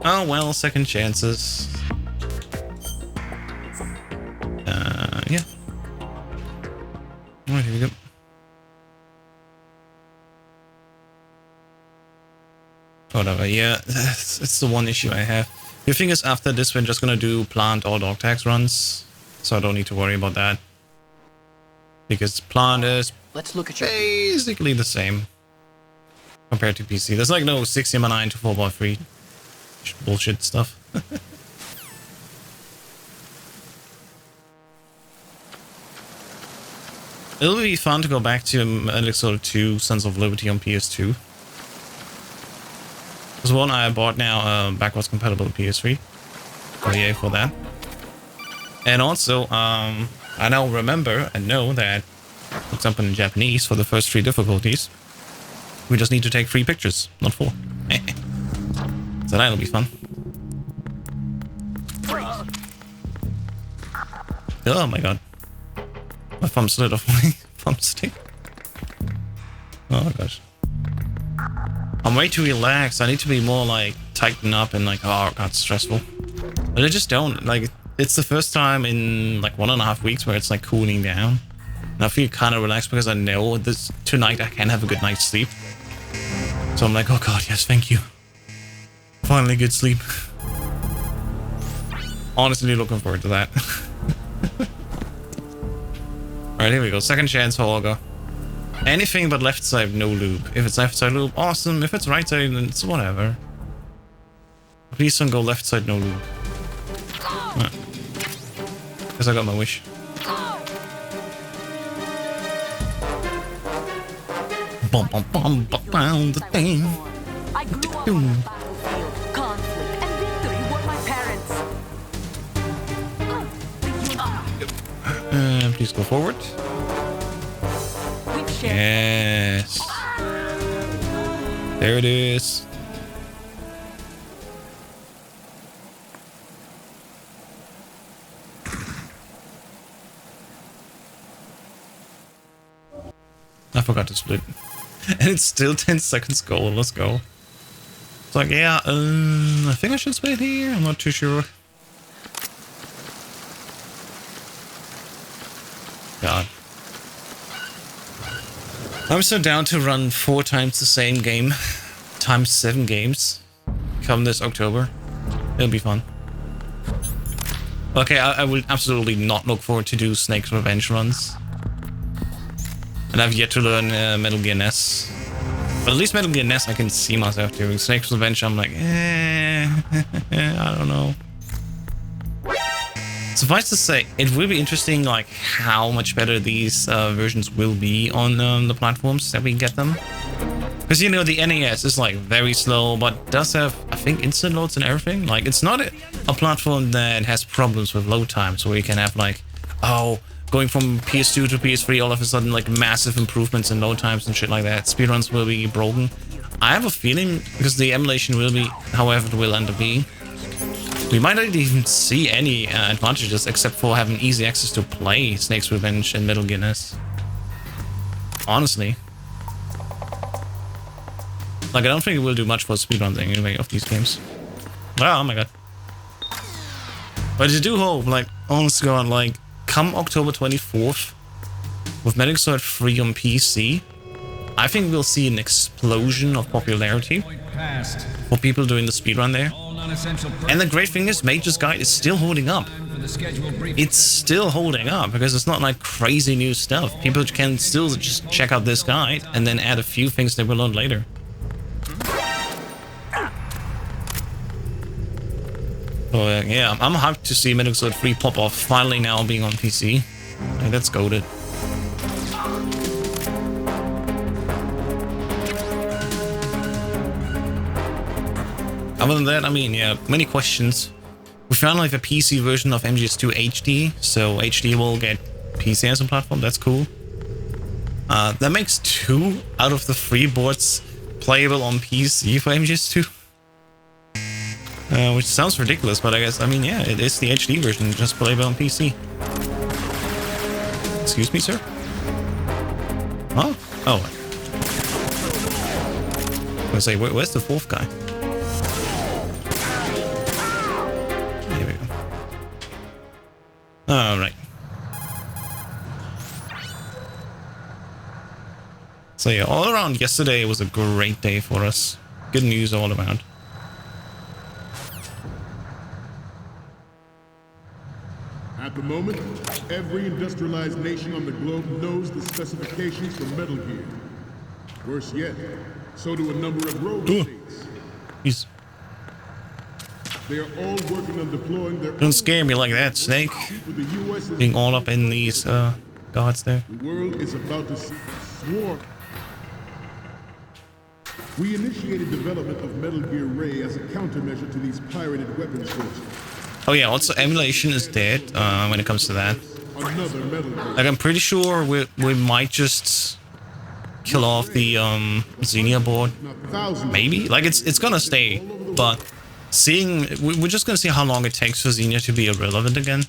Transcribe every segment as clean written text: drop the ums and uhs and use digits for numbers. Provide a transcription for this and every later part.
Oh well, second chances. Yeah. Alright, here we go. Whatever, yeah, it's the one issue I have. The thing is, after this, we're just gonna do plant or dog tags runs, so I don't need to worry about that. Because plant is basically the same compared to PC. There's like no 6x9 to 4x3 bullshit stuff. It'll be fun to go back to MGS2 Sons of Liberty on PS2. There's one I bought now, backwards compatible PS3. So yay for that. And also, I now remember and know that, for example in Japanese, for the first 3 difficulties, we just need to take 3 pictures, not 4. So that'll be fun. Oh my god. My thumb slid off my thumbstick. Oh gosh. I'm way too relaxed. I need to be more like tightened up and like, oh god, stressful. But I just don't. Like, it's the first time in like 1.5 weeks where it's like cooling down. And I feel kind of relaxed because I know this tonight I can have a good night's sleep. So I'm like, oh god, yes, thank you. Finally good sleep. Honestly looking forward to that. Alright, here we go. Second chance for Olga. Anything but left side, no loop. If it's left side loop, awesome. If it's right side, then it's whatever. Please don't go left side, no loop. Guess I got my wish. Bum bum bum bum bum the thing. I grew up on a battlefield. Conflict and victory were my parents. Please go forward. Yes. There it is. I forgot to split. And it's still 10 seconds goal. Let's go. It's like, yeah, I think I should split here. I'm not too sure. God. I'm so down to run 4 times the same game, times 7 games, come this October. It'll be fun. Okay, I will absolutely not look forward to do Snake's Revenge runs. And I've yet to learn Metal Gear NES. But at least Metal Gear NES I can see myself doing. Snake's Revenge I'm like, I don't know. Suffice to say, it will be interesting, like, how much better these versions will be on the platforms that we get them. Because, you know, the NES is, like, very slow, but does have, I think, instant loads and everything. Like, it's not a platform that has problems with load times, where you can have, like, oh, going from PS2 to PS3, all of a sudden, like, massive improvements in load times and shit like that. Speedruns will be broken. I have a feeling, because the emulation will be, however it will end up being, we might not even see any advantages except for having easy access to play Snake's Revenge and Metal Gear NES. Honestly. Like, I don't think it will do much for speedruns anyway of these games. Oh my god. But I do hope, like, honest to God, like, come October 24th, with Metal Gear Solid 3 on PC, I think we'll see an explosion of popularity for people doing the speedrun there. And the great thing is, Major's Guide is still holding up. It's still holding up, because it's not like crazy new stuff. People can still just check out this guide, and then add a few things they will learn later. So yeah, I'm hyped to see Metal Gear Solid 3 pop off, finally now being on PC. Like, that's goated. Other than that, I mean, yeah, many questions. We found like a PC version of MGS2 HD, so HD will get PC as a platform, that's cool. That makes 2 out of the 3 boards playable on PC for MGS2. Which sounds ridiculous, but I guess, I mean, yeah, it is the HD version, just playable on PC. Excuse me, sir? Huh? Oh. I was gonna say, where's the 4th guy? All right. So yeah, all around yesterday was a great day for us. Good news all around. At the moment, every industrialized nation on the globe knows the specifications for Metal Gear. Worse yet, so do a number of rogue states. He's... They are all working on deploying their Don't scare me like that, Snake. with the U.S. Being all up in these guards there. The world is about to see swarm. We initiated development of Metal Gear Ray as a countermeasure to these pirated weapon sources. Oh yeah, also emulation is dead when it comes to that. Another Metal Gear. Like I'm pretty sure we might just kill off the Xenia board. Not thousands. Maybe. Like it's gonna stay, but seeing we're just gonna see how long it takes for Xenia to be irrelevant again.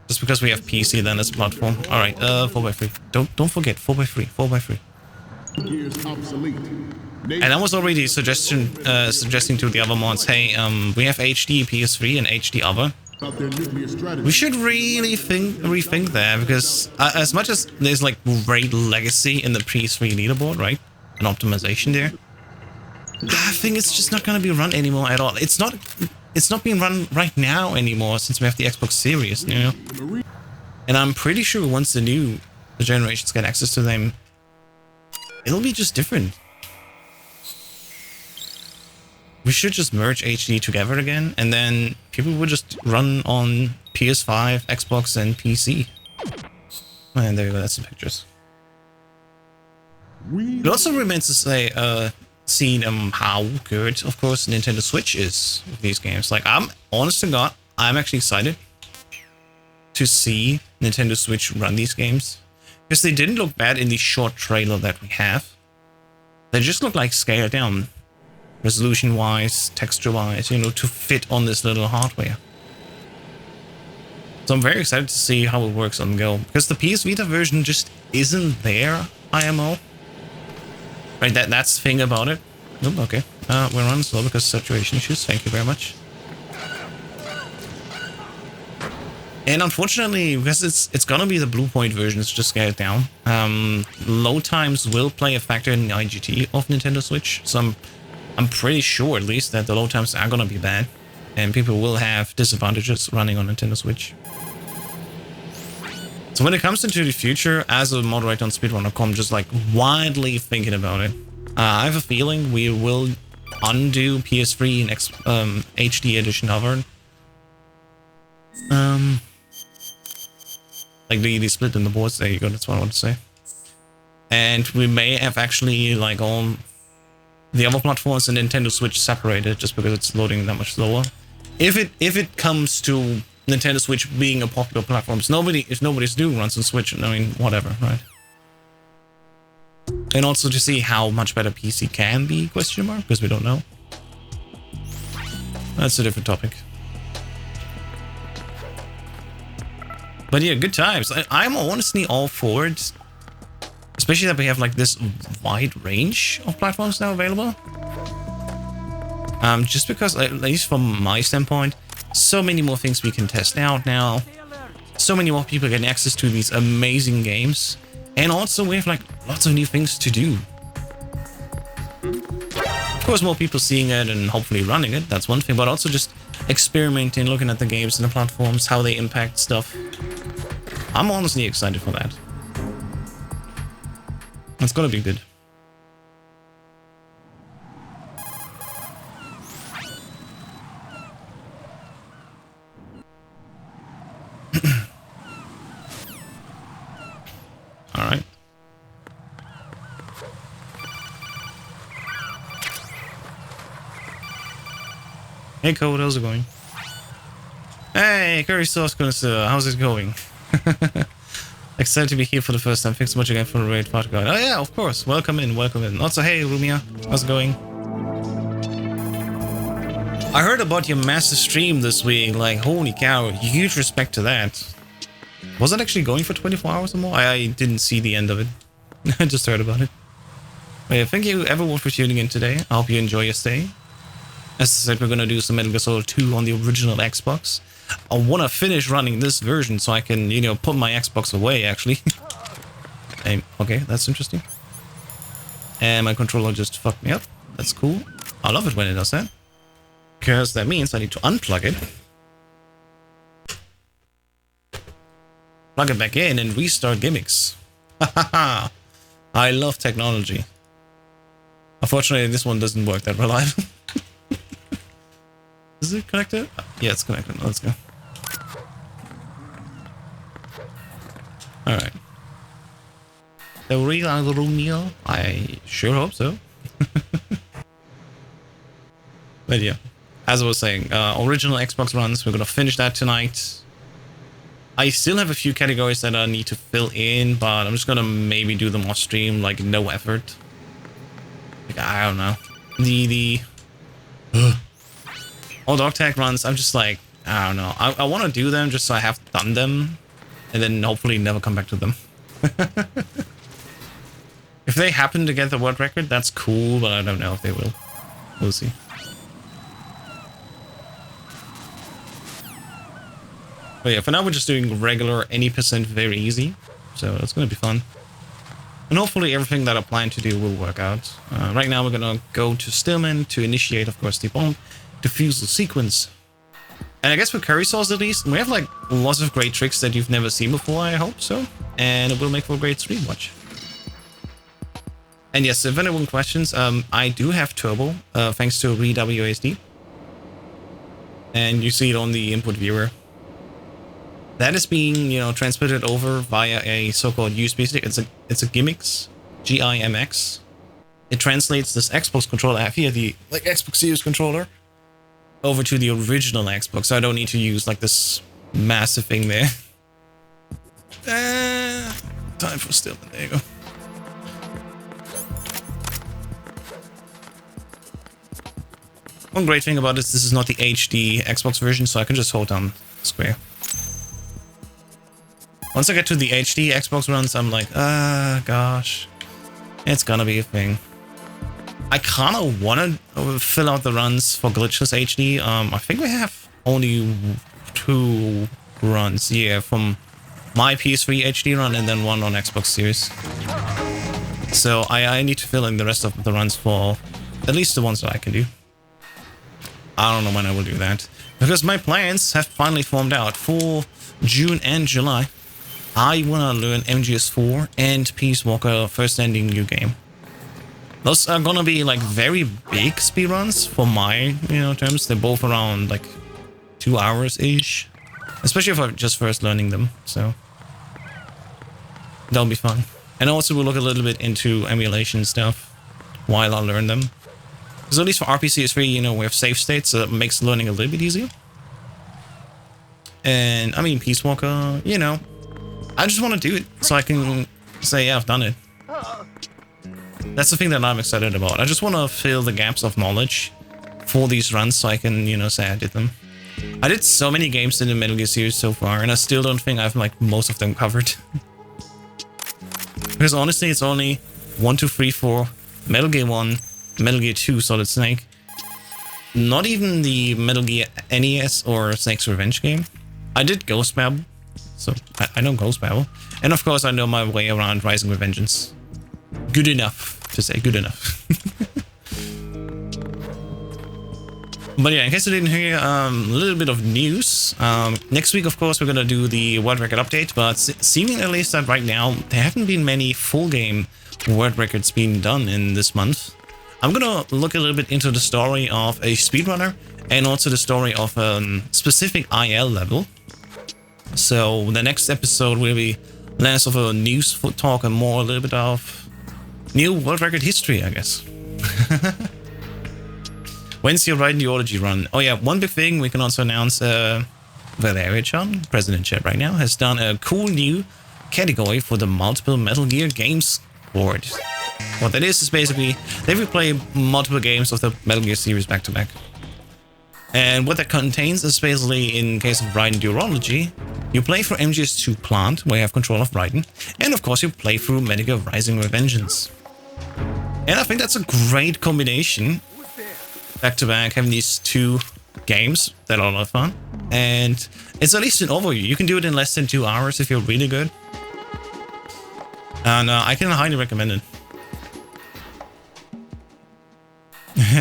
Just because we have PC then as a platform. Alright, 4x3. Don't forget 4x3, 4x3. Gears obsolete. And I was already suggesting to the other mods, hey, we have HD PS3 and HD other. About their nuclear strategy. We should really rethink that, because as much as there's like great legacy in the PS3 leaderboard, right, and optimization there, I think it's just not gonna be run anymore at all. It's not being run right now anymore since we have the Xbox Series, you know. And I'm pretty sure once the generations get access to them, it'll be just different. We should just merge HD together again, and then people would just run on PS5, Xbox, and PC. And there you go, that's the pictures. It also remains to say, seeing how good, of course, Nintendo Switch is with these games. Like, I'm honest to God, I'm actually excited to see Nintendo Switch run these games, because they didn't look bad in the short trailer that we have. They just look like scaled down. Resolution-wise, texture-wise, you know, to fit on this little hardware. So I'm very excited to see how it works on Go, because the PS Vita version just isn't there, IMO. Right, that's the thing about it. Oop, okay. We're running slow because of saturation issues. Thank you very much. And unfortunately, because it's gonna be the Blue Point version, it's just scaled down. Load times will play a factor in the IGT of Nintendo Switch, so I'm pretty sure, at least, that the load times are gonna be bad, and people will have disadvantages running on Nintendo Switch. So when it comes into the future, as a moderator on speedrun.com, just like widely thinking about it, I have a feeling we will undo PS3 and HD edition hover. Like the split in the boards. There you go. That's what I want to say. And we may have actually like all the other platforms and Nintendo Switch separated, just because it's loading that much slower. If it comes to Nintendo Switch being a popular platform, if nobody's doing runs on Switch, I mean, whatever, right? And also to see how much better PC can be, question mark, because we don't know. That's a different topic. But yeah, good times. I'm honestly all for it. Especially that we have like this wide range of platforms now available. Just because, at least from my standpoint, so many more things we can test out now. So many more people getting access to these amazing games. And also we have like lots of new things to do. Of course, more people seeing it and hopefully running it, that's one thing. But also just experimenting, looking at the games and the platforms, how they impact stuff. I'm honestly excited for that. It's gonna be good. All right. Hey, Code, how's it going? Hey, Curry Sauce Connoisseur, how's it going? Excited to be here for the first time. Thanks so much again for the raid part going. Oh yeah, of course. Welcome in, welcome in. Also, hey Rumia, how's it going? I heard about your massive stream this week. Like, holy cow, huge respect to that. Was it actually going for 24 hours or more? I didn't see the end of it. I just heard about it. But yeah, thank you everyone for tuning in today. I hope you enjoy your stay. As I said, we're gonna do some Metal Gear Solid 2 on the original Xbox. I wanna finish running this version so I can, you know, put my Xbox away, actually. Okay, that's interesting. And my controller just fucked me up. That's cool. I love it when it does that. Because that means I need to unplug it. Plug it back in and restart gimmicks. I love technology. Unfortunately, this one doesn't work that reliable. Is it connected? Yeah, it's connected. Let's go. Alright. The real meal? I sure hope so. But yeah, as I was saying, original Xbox runs, we're gonna finish that tonight. I still have a few categories that I need to fill in, but I'm just gonna maybe do them off stream, like no effort. Like, I don't know. All dog tag runs, I'm just like, I don't know. I want to do them just so I have done them, and then hopefully never come back to them. If they happen to get the world record, that's cool, but I don't know if they will. We'll see. But yeah, for now we're just doing regular any percent very easy, so it's gonna be fun. And hopefully everything that I plan to do will work out. Right now we're gonna go to Stillman to initiate, of course, the bomb defusal sequence. And I guess with curry sauce at least, we have like lots of great tricks that you've never seen before, I hope so. And it will make for a great stream watch. And yes, if anyone questions, I do have turbo, thanks to ReWASD. And you see it on the input viewer. That is being, you know, transmitted over via a so-called USB stick. It's a gimmicks, GIMX. It translates this Xbox controller I have here, the like Xbox Series controller, over to the original Xbox. So I don't need to use like this massive thing there. Time for Stillman. There you go. One great thing about this is not the HD Xbox version, so I can just hold down square. Once I get to the HD Xbox runs, I'm like, gosh, it's gonna be a thing. I kind of want to fill out the runs for Glitchless HD. I think we have only 2 runs, yeah, from my PS3 HD run and then one on Xbox Series. So I need to fill in the rest of the runs for at least the ones that I can do. I don't know when I will do that, because my plans have finally formed out for June and July. I want to learn MGS4 and Peace Walker First Ending New Game. Those are gonna be like very big speedruns for my, you know, terms. They're both around like 2 hours-ish. Especially if I'm just first learning them, so that'll be fun. And also we'll look a little bit into emulation stuff while I learn them. Because at least for RPCS3, you know, we have save states, so that makes learning a little bit easier. And I mean, Peace Walker, you know, I just want to do it so I can say, yeah, I've done it. That's the thing that I'm excited about. I just want to fill the gaps of knowledge for these runs so I can, you know, say I did them. I did so many games in the Metal Gear series so far, and I still don't think I've like most of them covered. Because honestly, it's only 1, 2, 3, 4, Metal Gear 1, Metal Gear 2, Solid Snake. Not even the Metal Gear NES or Snake's Revenge game. I did Ghost Babel, so I know Ghost Babel. And of course I know my way around Rising with Vengeance. Good enough to say good enough. But yeah, in case you didn't hear, a little bit of news. Next week, of course, we're gonna do the world record update, but seeming at least that right now, there haven't been many full game world records being done in this month. I'm gonna look a little bit into the story of a speedrunner and also the story of a specific IL level. So the next episode will be less of a news talk and more a little bit of new world record history, I guess. When's your Ideology run? Oh yeah, one big thing we can also announce, Valerian, President Chat right now, has done a cool new category for the multiple Metal Gear games board. What that is basically, they will play multiple games of the Metal Gear series back to back. And what that contains is basically, in case of Raiden Duology, you play through MGS2 Plant, where you have control of Raiden, and of course you play through Metal Gear Rising with Vengeance. And I think that's a great combination. back to back, having these two games that are a lot of fun. And it's at least an overview. You can do it in less than 2 hours if you're really good. And I can highly recommend it.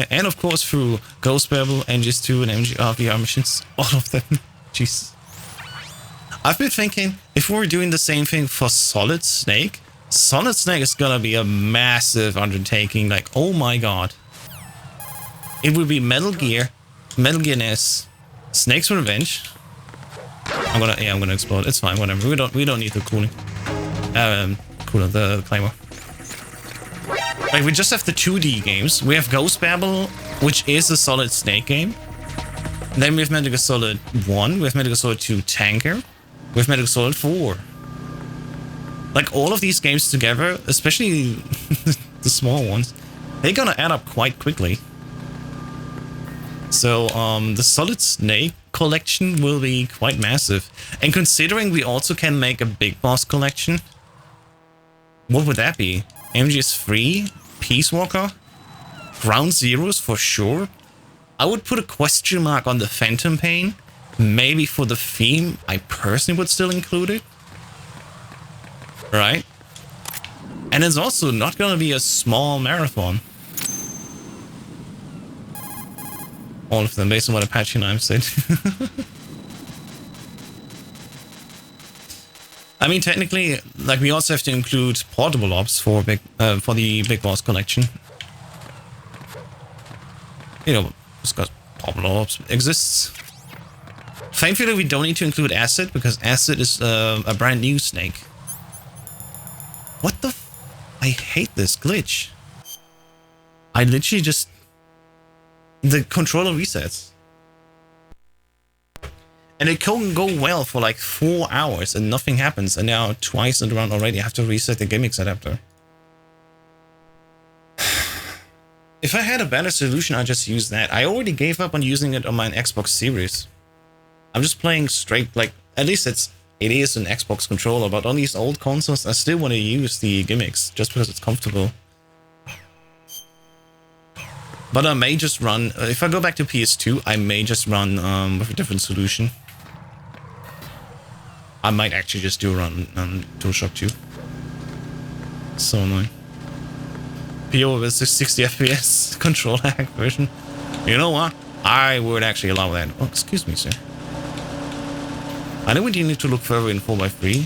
And of course through Ghost Babel, MGS2 and MGR VR missions. All of them. Jeez. I've been thinking, if we're doing the same thing for Solid Snake is gonna be a massive undertaking. Like, oh my god. It would be Metal Gear NES, Snake's Revenge. I'm gonna explode. It's fine, whatever. We don't need the cooling. Cooler, the Claymore. Like, we just have the 2D games. We have Ghost Babel, which is a Solid Snake game. Then we have Metal Gear Solid 1, we have Metal Gear Solid 2 Tanker, we have Metal Gear Solid 4. Like, all of these games together, especially the small ones, they're gonna add up quite quickly. So, the Solid Snake collection will be quite massive. And considering we also can make a Big Boss collection, what would that be? MGS3, Peace Walker, Ground Zeroes for sure. I would put a question mark on the Phantom Pain. Maybe for the theme, I personally would still include it. Right? And it's also not gonna be a small marathon. All of them, based on what Apache Knife said. I mean, technically, like, we also have to include portable ops for the Big Boss collection. You know, because portable ops exists. Thankfully, we don't need to include Acid, because Acid is a brand new snake. What the f— I hate this glitch. I literally just— the controller resets. And it can go well for like 4 hours and nothing happens. And now twice in the round already I have to reset the gimmicks adapter. If I had a better solution, I'd just use that. I already gave up on using it on my Xbox Series. I'm just playing straight, like, at least it is an Xbox controller, but on these old consoles, I still want to use the gimmicks just because it's comfortable. But I may just run, if I go back to PS2, I may just run with a different solution. I might actually just do a run on DualShock 2. So annoying. PO with 60 FPS control hack version. You know what? I would actually allow that. Oh, excuse me, sir. I know we do need to look further in 4x3.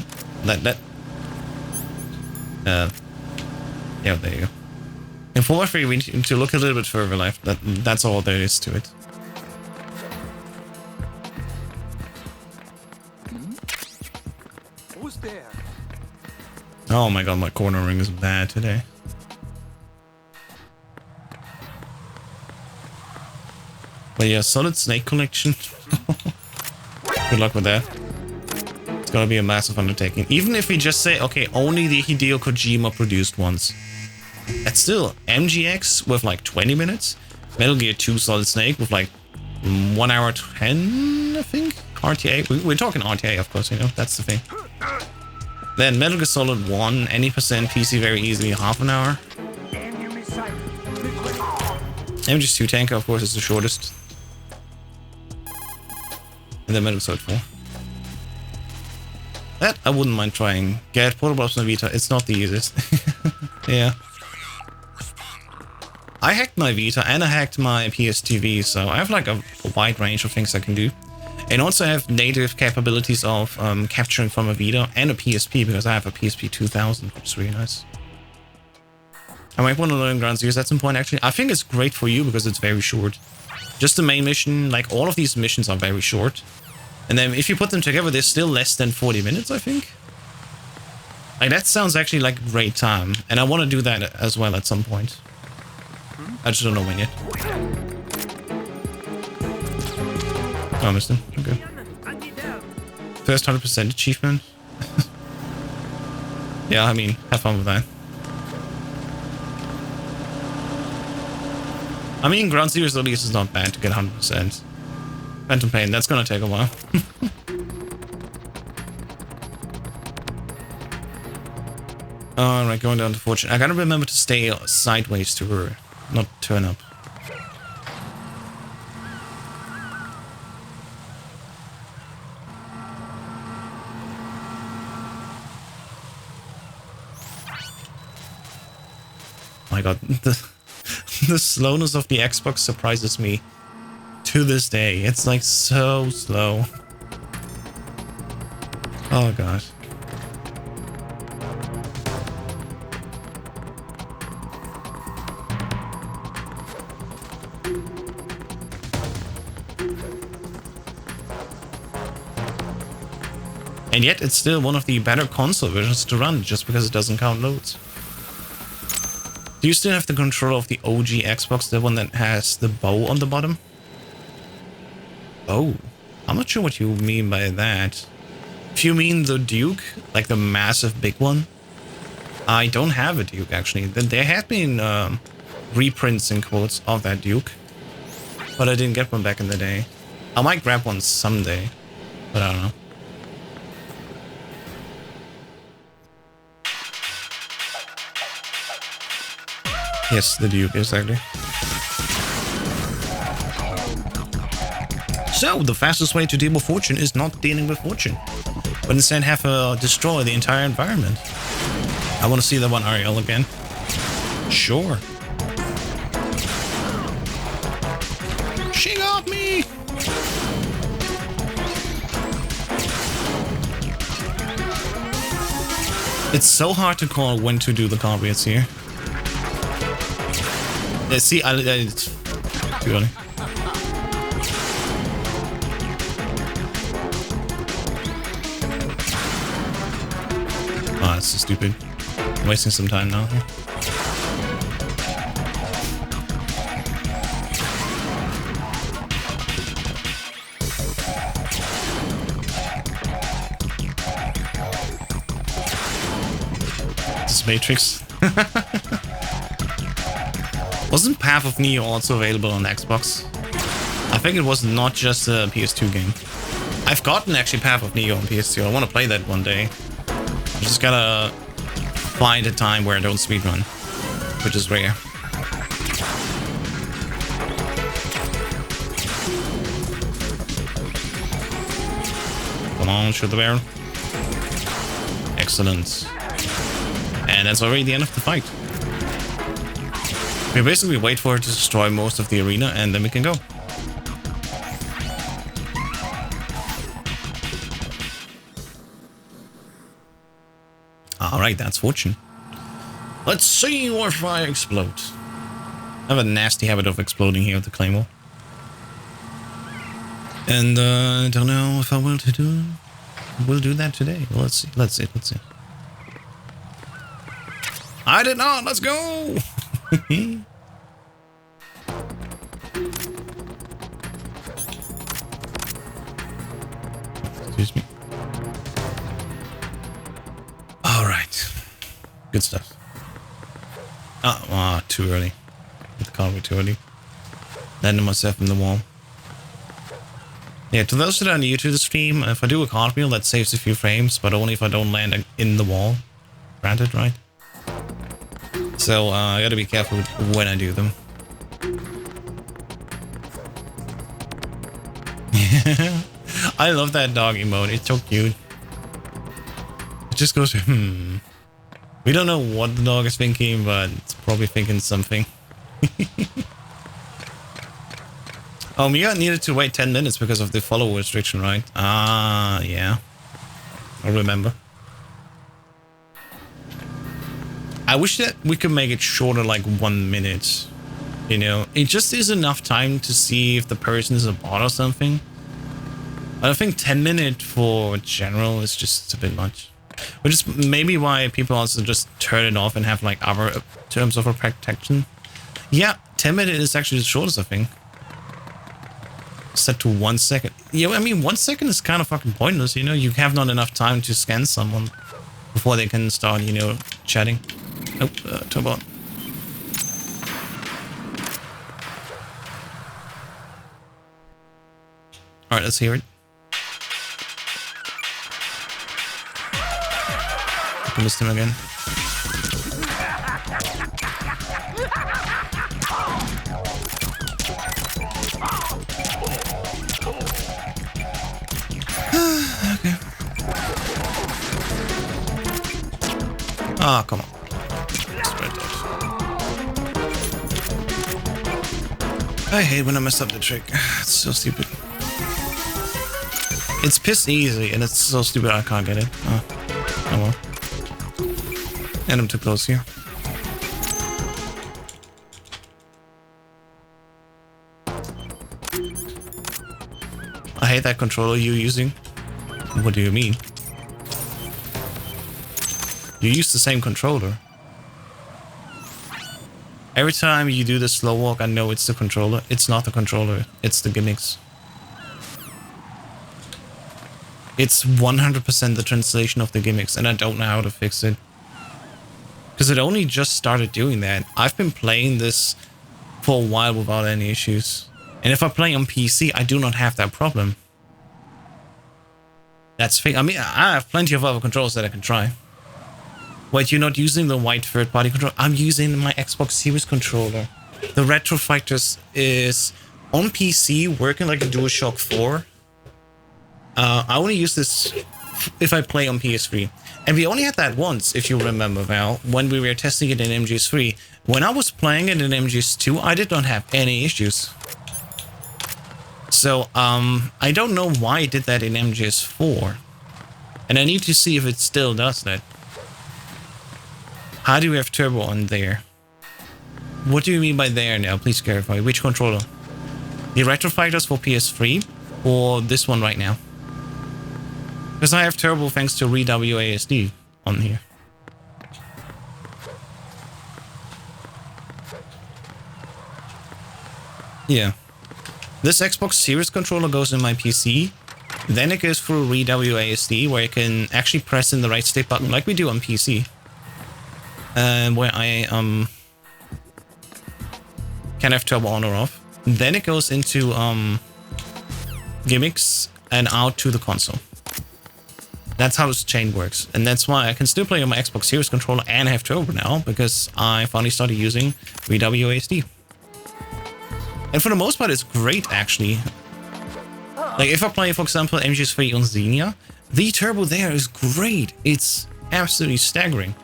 Yeah, there you go. In 4x3, we need to look a little bit further left. That's all there is to it. Who's there? Oh my god, my cornering is bad today. But yeah, Solid Snake collection. Good luck with that. It's gonna be a massive undertaking. Even if we just say, okay, only the Hideo Kojima produced ones. That's still MGX with like 20 minutes. Metal Gear 2 Solid Snake with like 1 hour 10, I think. RTA. We're talking RTA, of course, you know, that's the thing. Then Metal Gear Solid 1, any percent PC very easily, half an hour. MGS2 Tanker, of course, is the shortest. And then Metal Gear Solid 4. That I wouldn't mind trying. Get portable ops on Vita. It's not the easiest. Yeah. I hacked my Vita and I hacked my PS TV, so I have like a wide range of things I can do. And also I have native capabilities of capturing from a Vita and a PSP, because I have a PSP 2000, which is really nice. I might want to learn Ground Zeroes at some point, actually. I think it's great for you because it's very short. Just the main mission, like all of these missions are very short. And then if you put them together, they're still less than 40 minutes, I think. Like, that sounds actually like a great time. And I want to do that as well at some point. I just don't know when yet. Oh, I missed him. Okay. First 100% achievement. Yeah, I mean, have fun with that. I mean, Ground Zeroes at least is not bad to get 100%. Phantom Pain, that's gonna take a while. Alright, going down to Fortune. I gotta remember to stay sideways to her, not turn up. my god, the slowness of the Xbox surprises me to this day. It's like so slow. Oh god. And yet it's still one of the better console versions to run, just because it doesn't count loads. Do you still have the controller of the OG Xbox, the one that has the bow on the bottom? Oh, I'm not sure what you mean by that. If you mean the Duke, like the massive big one, I don't have a Duke actually. There have been reprints in quotes of that Duke, but I didn't get one back in the day. I might grab one someday, but I don't know. Yes, the Duke, exactly. So, the fastest way to deal with fortune is not dealing with fortune, but instead have destroy the entire environment. I want to see that one Ariel again. Sure. She got me! It's so hard to call when to do the cartwheels here. See, it's too early. Oh, that's so stupid. I'm wasting some time now. This Matrix. Wasn't Path of Neo also available on Xbox? I think it was not just a PS2 game. I've gotten actually Path of Neo on PS2. I want to play that one day. I just gotta find a time where I don't speedrun, which is rare. Come on, shoot the barrel. Excellent. And that's already the end of the fight. We basically wait for it to destroy most of the arena and then we can go. Alright, that's fortune. Let's see if I explode. I have a nasty habit of exploding here with the Claymore. And I don't know if I will do that today. Well, let's see. I did not, let's go! Excuse me. All right, good stuff. Too early. The car way too early. Landed myself in the wall. Yeah, to those that are new to the stream, if I do a cartwheel, that saves a few frames, but only if I don't land in the wall. Granted, right? So I gotta be careful when I do them. I love that dog emote. It's so cute. It just goes, We don't know what the dog is thinking, but it's probably thinking something. Oh, Mia needed to wait 10 minutes because of the follow restriction, right? Ah, yeah. I remember. I wish that we could make it shorter, like 1 minute. You know, it just is enough time to see if the person is a bot or something. I think 10 minutes for general is just a bit much. Which is maybe why people also just turn it off and have like other terms of protection. Yeah, 10 minutes is actually the shortest, I think. Set to 1 second. Yeah, I mean, 1 second is kind of fucking pointless, you know? You have not enough time to scan someone before they can start, you know, chatting. Oh, turbo. Alright, let's hear it. I missed him again. Okay. Ah, come on. Spread out. I hate when I mess up the trick. It's so stupid. It's piss easy, and it's so stupid I can't get it. Oh well. And I'm too close here. I hate that controller you're using. What do you mean? You use the same controller. Every time you do the slow walk, I know it's the controller. It's not the controller, it's the gimmicks. It's 100% the translation of the gimmicks, and I don't know how to fix it. Because it only just started doing that. I've been playing this for a while without any issues. And if I play on PC, I do not have that problem. That's fake. I mean, I have plenty of other controls that I can try. Wait, you're not using the white third-party controller? I'm using my Xbox Series controller. The Retro Fighters is on PC working like a DualShock 4. I only use this if I play on PS3. And we only had that once, if you remember, Val, when we were testing it in MGS3. When I was playing it in MGS2, I did not have any issues. So, I don't know why it did that in MGS4. And I need to see if it still does that. How do we have turbo on there? What do you mean by there now? Please clarify. Which controller? The Retro Fighters for PS3 or this one right now? Because I have turbo thanks to ReWASD on here. Yeah. This Xbox Series controller goes in my PC. Then it goes through ReWASD where I can actually press in the right stick button like we do on PC. Where I can have turbo on or off. Then it goes into gimmicks and out to the console. That's how this chain works, and that's why I can still play on my Xbox Series controller and have turbo now, because I finally started using ReWASD. And for the most part, it's great actually. Like if I play, for example, MGS3 on Xenia, the turbo there is great. It's absolutely staggering.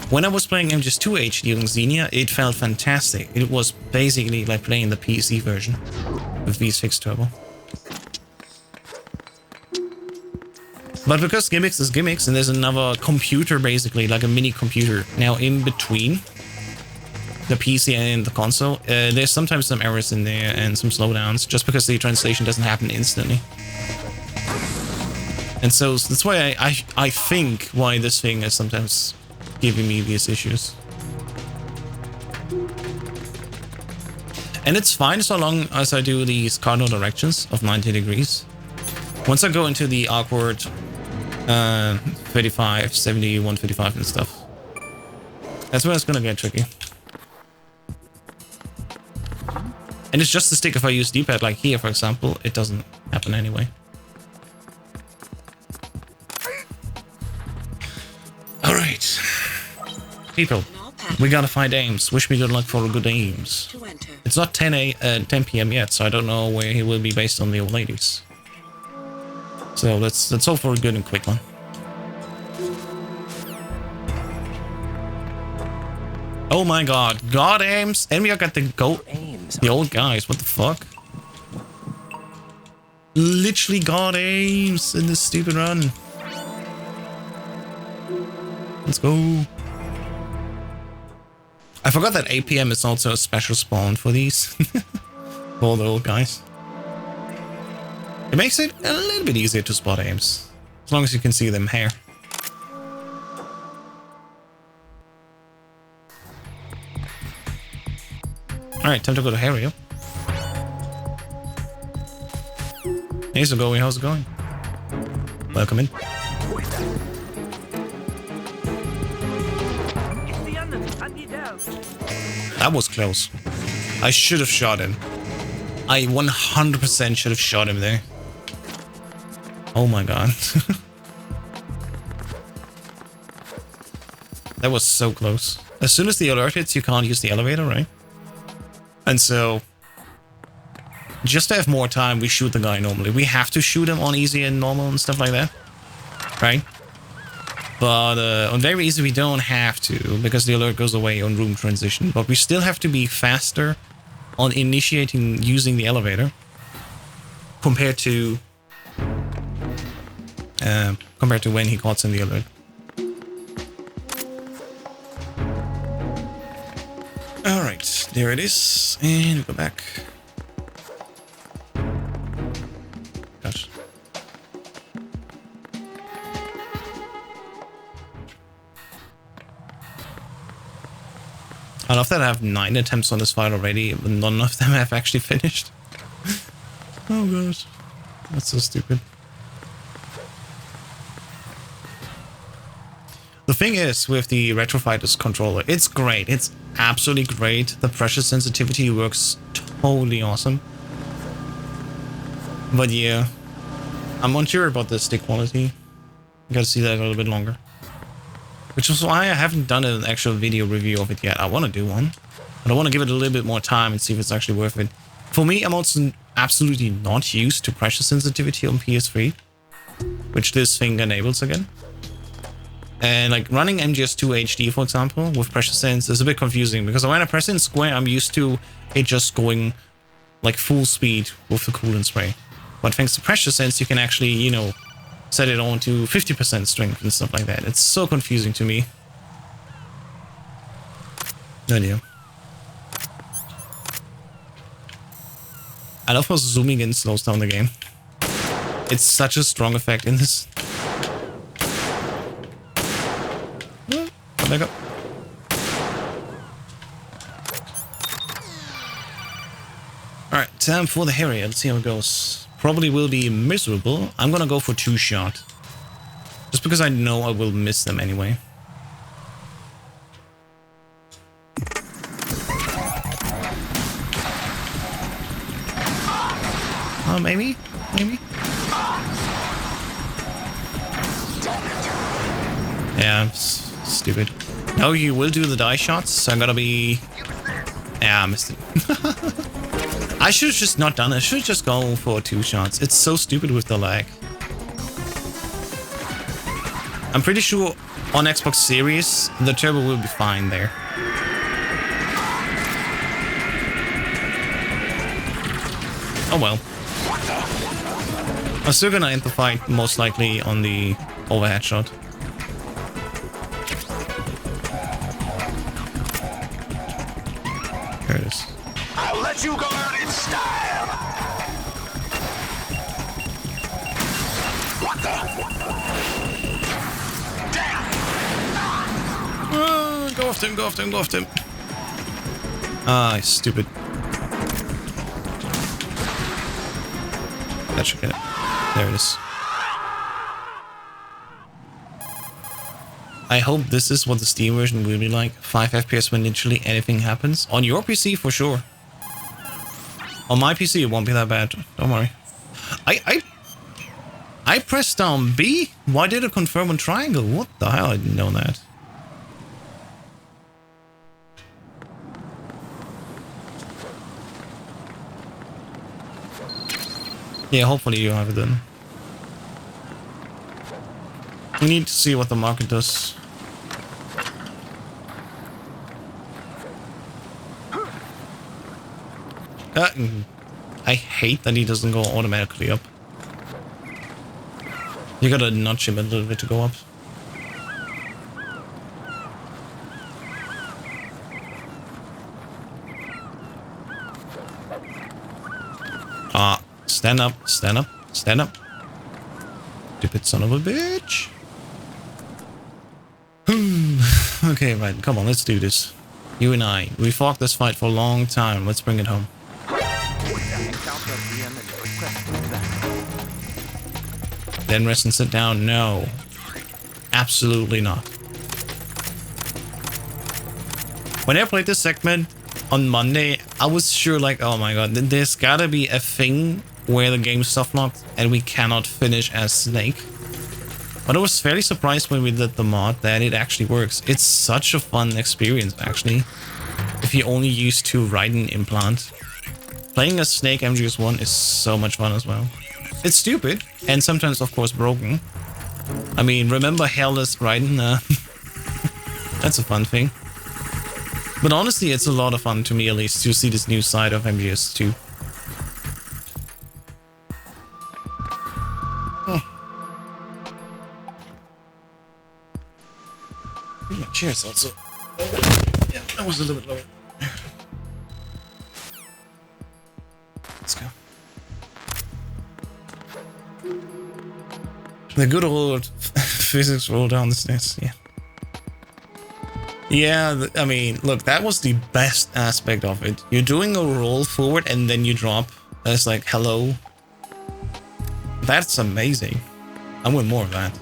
When I was playing MGS2 HD on Xenia, it felt fantastic. It was basically like playing the PC version with V6 turbo. But because gimmicks is gimmicks, and there's another computer basically, like a mini computer now in between the PC and the console, there's sometimes some errors in there and some slowdowns just because the translation doesn't happen instantly. And so that's why I think why this thing is sometimes giving me these issues. And it's fine so long as I do these cardinal directions of 90 degrees. Once I go into the awkward 35, 70, 155 and stuff, that's where it's gonna get tricky. And it's just the stick. If I use D-pad like here, for example, it doesn't happen anyway. Alright. People, we gotta find aims. Wish me good luck for good aims. It's not 10 p.m. yet, so I don't know where he will be based on the old ladies. So let's hope for a good and quick one. Oh my god, God aims, and we got the goat aims. The old guys, what the fuck? Literally God aims in this stupid run. Let's go. I forgot that 8 p.m. is also a special spawn for these. For all the old guys. It makes it a little bit easier to spot aims. As long as you can see them here. Alright, time to go to Harry. Hey, so going, how's it going? Welcome in. That was close. I should have shot him. I 100% should have shot him there. Oh my god. That was so close. As soon as the alert hits, you can't use the elevator, right? And so, just to have more time, we shoot the guy normally. We have to shoot him on easy and normal and stuff like that, right? But on very easy, we don't have to, because the alert goes away on room transition. But we still have to be faster on initiating using the elevator compared to when he calls in the alert. All right, there it is, and go back. Gosh. I love that I have 9 attempts on this fight already, but none of them have actually finished. Oh gosh, that's so stupid. The thing is, with the Retro Fighters controller, it's great. It's absolutely great. The pressure sensitivity works totally awesome. But yeah, I'm unsure about the stick quality. You gotta see that a little bit longer. Which is why I haven't done an actual video review of it yet. I want to do one, but I want to give it a little bit more time and see if it's actually worth it. For me, I'm also absolutely not used to pressure sensitivity on PS3, which this thing enables again. And like running MGS2 HD, for example, with pressure sense is a bit confusing, because when I press in square, I'm used to it just going like full speed with the coolant spray. But thanks to pressure sense, you can actually, you know, set it on to 50% strength and stuff like that. It's so confusing to me. No idea. I love how zooming in slows down the game. It's such a strong effect in this. Come back up. Alright, time for the Harrier. Let's see how it goes. Probably will be miserable. I'm gonna go for 2-shot. Just because I know I will miss them anyway. Oh, maybe? Maybe? Yeah, stupid. No, you will do the die shots, so I'm gonna be... Yeah, I missed it. I should have just not done it. I should just go for 2 shots. It's so stupid with the lag. I'm pretty sure on Xbox Series, the turbo will be fine there. Oh well. I'm still gonna end the fight, most likely, on the overhead shot. There it is. I'll let you go out in style. What the? Oh, go off him, go off him, go off him. Ah, stupid. That should get it. There it is. I hope this is what the Steam version will be like. 5 FPS when literally anything happens. On your PC, for sure. On my PC, it won't be that bad. Don't worry. I pressed down B? Why did it confirm on triangle? What the hell? I didn't know that. Yeah, hopefully you have it then. We need to see what the market does. I hate that he doesn't go automatically up. You gotta nudge him a little bit to go up. Ah, stand up, stand up, stand up. Stupid son of a bitch. Okay, right, come on, let's do this. You and I, we fought this fight for a long time. Let's bring it home. Then rest and sit down. No. Absolutely not. When I played this segment on Monday, I was sure like, oh my god, there's gotta be a thing where the game soft locked and we cannot finish as Snake. But I was fairly surprised when we did the mod that it actually works. It's such a fun experience, actually. If you only use 2 Raiden implant. Playing as Snake MGS1 is so much fun as well. It's stupid, and sometimes, of course, broken. I mean, remember hairless Raiden? That's a fun thing. But honestly, it's a lot of fun to me, at least, to see this new side of MGS2. My chair's also... Yeah, that was a little bit lower. Let's go. The good old physics roll down the stairs, yeah. Yeah, I mean, look, that was the best aspect of it. You're doing a roll forward and then you drop. It's like, hello. That's amazing. I want more of that.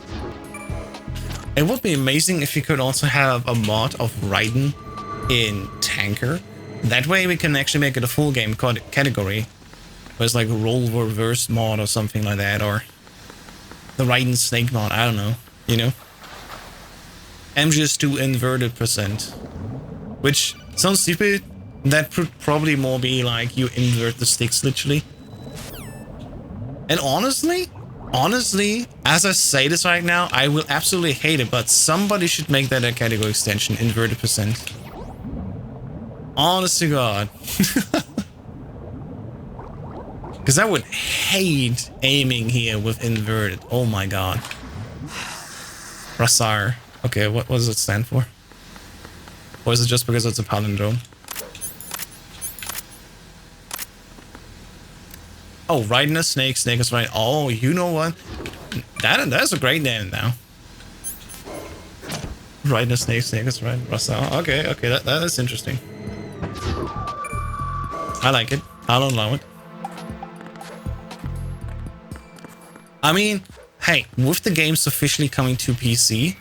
It would be amazing if you could also have a mod of Raiden in Tanker. That way we can actually make it a full game category. Where it's like a roll reverse mod or something like that, or the Raiden Snake mod, I don't know, you know? MGS2 inverted %. Which sounds stupid. That could probably more be like you invert the sticks literally. And honestly, as I say this right now, I will absolutely hate it, but somebody should make that a category extension, inverted %. Honest to God. Because I would hate aiming here with inverted. Oh my God. Rasar. Okay, what does it stand for? Or is it just because it's a palindrome? Oh, Raiden is Snake, Snake is Raiden. Oh, you know what? That's a great name now. Raiden is Snake, Snake is Raiden. Rasar. Okay, that is interesting. I like it. I'll allow it. I mean, hey, with the games officially coming to PC,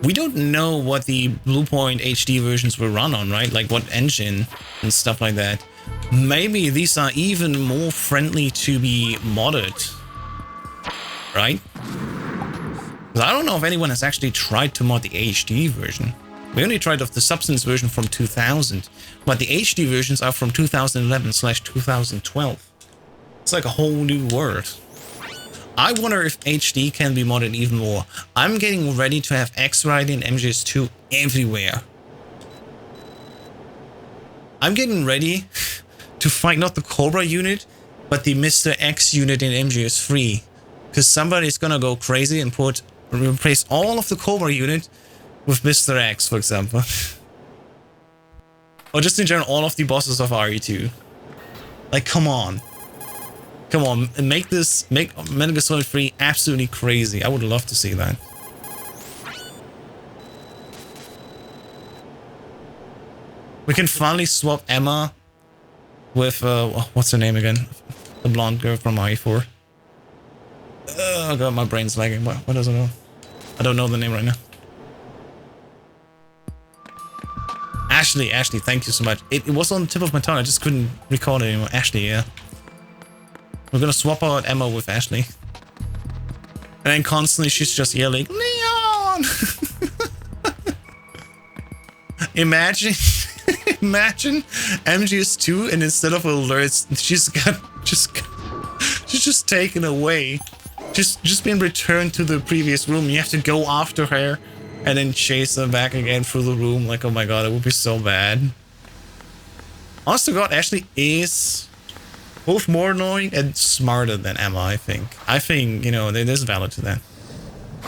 we don't know what the Bluepoint HD versions will run on, right? Like what engine and stuff like that. Maybe these are even more friendly to be modded, right? Because I don't know if anyone has actually tried to mod the HD version. We only tried of the Substance version from 2000, but the HD versions are from 2011/2012. It's like a whole new world. I wonder if HD can be modded even more. I'm getting ready to have X-Raiden and MGS2 everywhere. I'm getting ready to fight not the Cobra unit, but the Mr. X unit in MGS3. Because somebody's gonna go crazy and replace all of the Cobra unit with Mr. X, for example. Or just in general, all of the bosses of RE2. Like, come on. Come on, make Metal Gear Solid 3 absolutely crazy. I would love to see that. We can finally swap Emma with, what's her name again? The blonde girl from RE4. Oh god, my brain's lagging. What does it know? I don't know the name right now. Ashley, thank you so much. It was on the tip of my tongue, I just couldn't recall it anymore. Ashley, yeah. We're gonna swap out Emma with Ashley. And then constantly she's just yelling, Leon! Imagine MGS2 and instead of alerts, she's just taken away. Just been returned to the previous room. You have to go after her and then chase her back again through the room. Like, oh my god, it would be so bad. Honest to god, Ashley is both more annoying and smarter than Emma, I think. I think, you know, there's valid to that.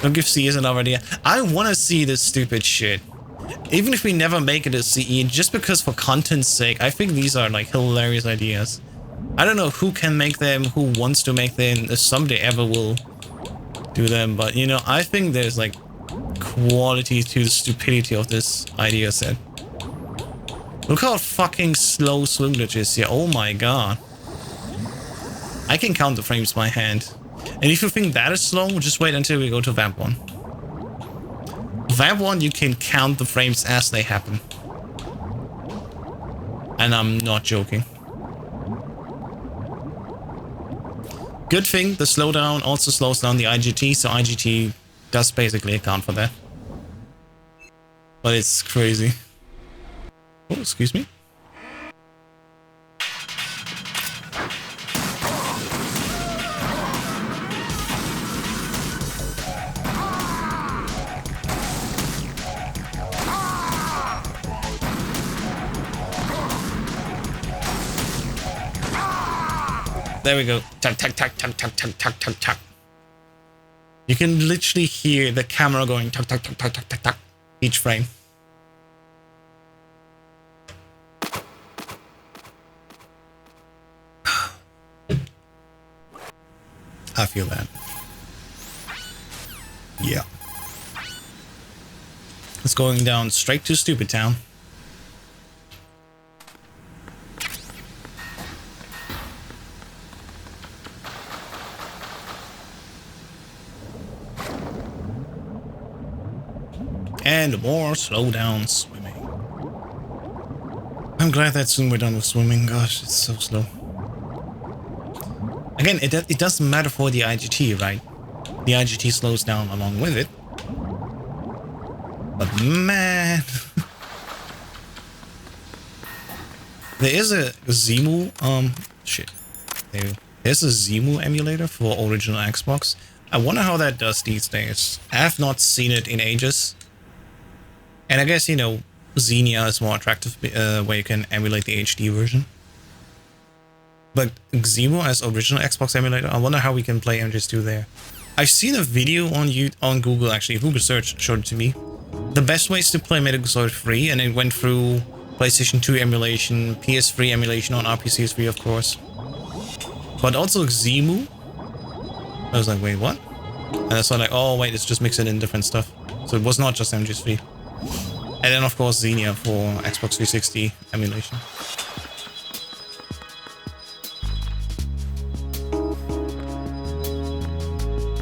Don't give CEs another idea. I want to see this stupid shit. Even if we never make it a CE, just because for content's sake, I think these are like hilarious ideas. I don't know who can make them, who wants to make them, if someday ever will do them, but you know, I think there's like quality to the stupidity of this idea set. Look how fucking slow swing glitch is here. Oh my god. I can count the frames by hand. And if you think that is slow, just wait until we go to Vamp 1. Vamp 1, you can count the frames as they happen. And I'm not joking. Good thing, the slowdown also slows down the IGT, so IGT does basically account for that. But it's crazy. Oh, excuse me. There we go. Tuck, tuck, tuck, tuck, tuck, tuck, tuck, tuck, tuck. You can literally hear the camera going tuck, tuck, tuck, tuck, tuck, tuck, tuck, each frame. I feel that. Yeah. It's going down straight to Stupid Town. And more slow down swimming. I'm glad that soon we're done with swimming. Gosh, it's so slow. Again, it doesn't matter for the IGT, right? The IGT slows down along with it. But man... there is a Zemu, There's a Zemu emulator for original Xbox. I wonder how that does these days. I have not seen it in ages. And I guess, you know, Xenia is more attractive where you can emulate the HD version. But Xemu as original Xbox emulator, I wonder how we can play MGS2 there. I've seen a video on Google, actually. Google search showed it to me. The best ways to play Metal Gear Solid 3, and it went through PlayStation 2 emulation, PS3 emulation on RPCS3, of course. But also Xemu. I was like, wait, what? And I saw like, oh wait, it's just mixing in different stuff. So it was not just MGS3. And then of course Xenia for Xbox 360 emulation.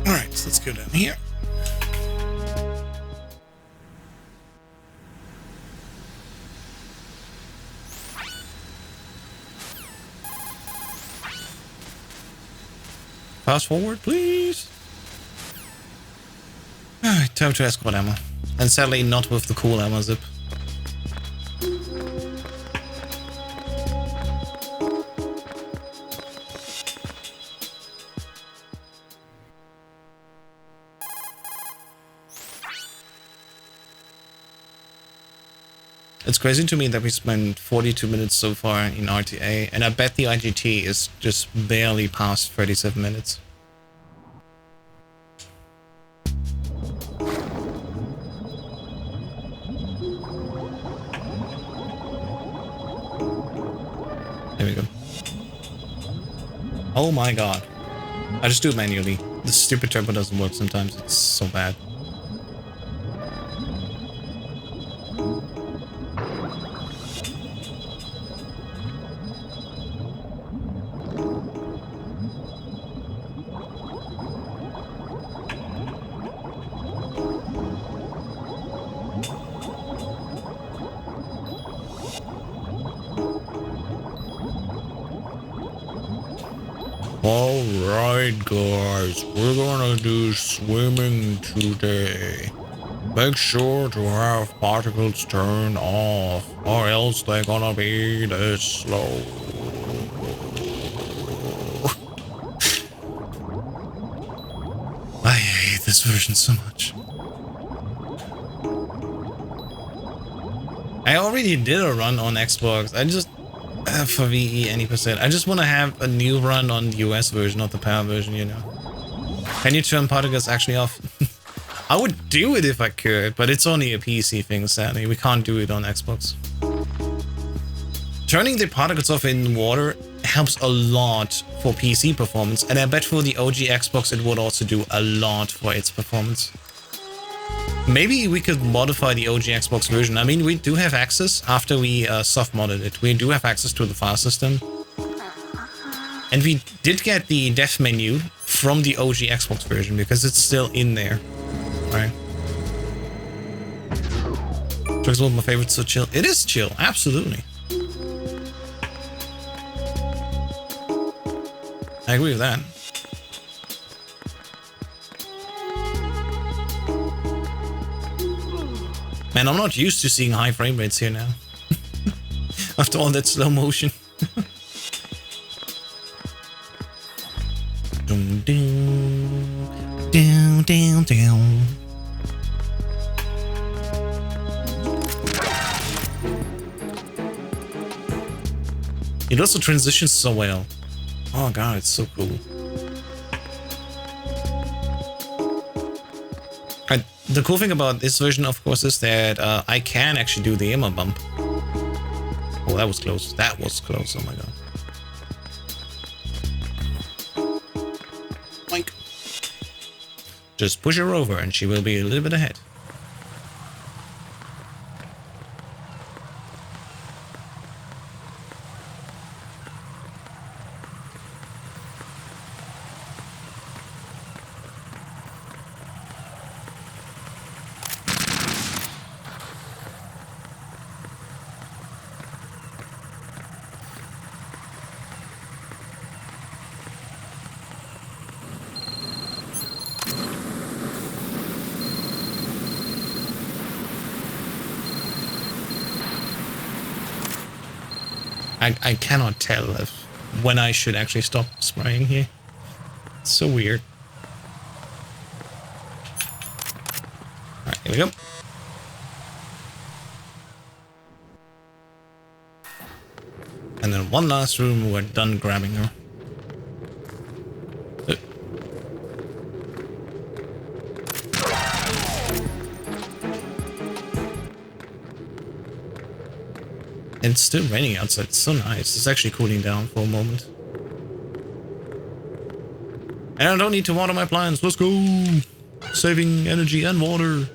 Alright, so let's go down here. Fast forward, please. Alright, time to escort ammo. And sadly, not with the cool ammo zip. It's crazy to me that we spent 42 minutes so far in RTA, and I bet the IGT is just barely past 37 minutes. There we go. Oh my god. I just do it manually. The stupid turbo doesn't work sometimes. It's so bad. Alright guys, we're gonna do swimming today. Make sure to have particles turned off, or else they're gonna be this slow. I hate this version so much. I already did a run on Xbox. I just for VE any percent. I just want to have a new run on the US version, not the power version, you know. Can you turn particles actually off? I would do it if I could, but it's only a PC thing, sadly. We can't do it on Xbox. Turning the particles off in water helps a lot for PC performance, and I bet for the OG Xbox it would also do a lot for its performance. Maybe we could modify the OG Xbox version. I mean, we do have access after we soft modded it. We do have access to the file system. And we did get the dev menu from the OG Xbox version because it's still in there. Right? Truck's one of my favorites, so chill. It is chill, absolutely. I agree with that. Man, I'm not used to seeing high frame rates here now. After all that slow motion. Down, down, down, down, down. It also transitions so well. Oh god, it's so cool. And the cool thing about this version, of course, is that I can actually do the ammo bump. Oh, that was close. That was close. Oh my god. Boink. Just push her over and she will be a little bit ahead. I cannot tell when I should actually stop spraying here. It's so weird. Alright, here we go. And then one last room, we're done grabbing her. It's still raining outside. It's so nice. It's actually cooling down for a moment. And I don't need to water my plants. Let's go! Saving energy and water.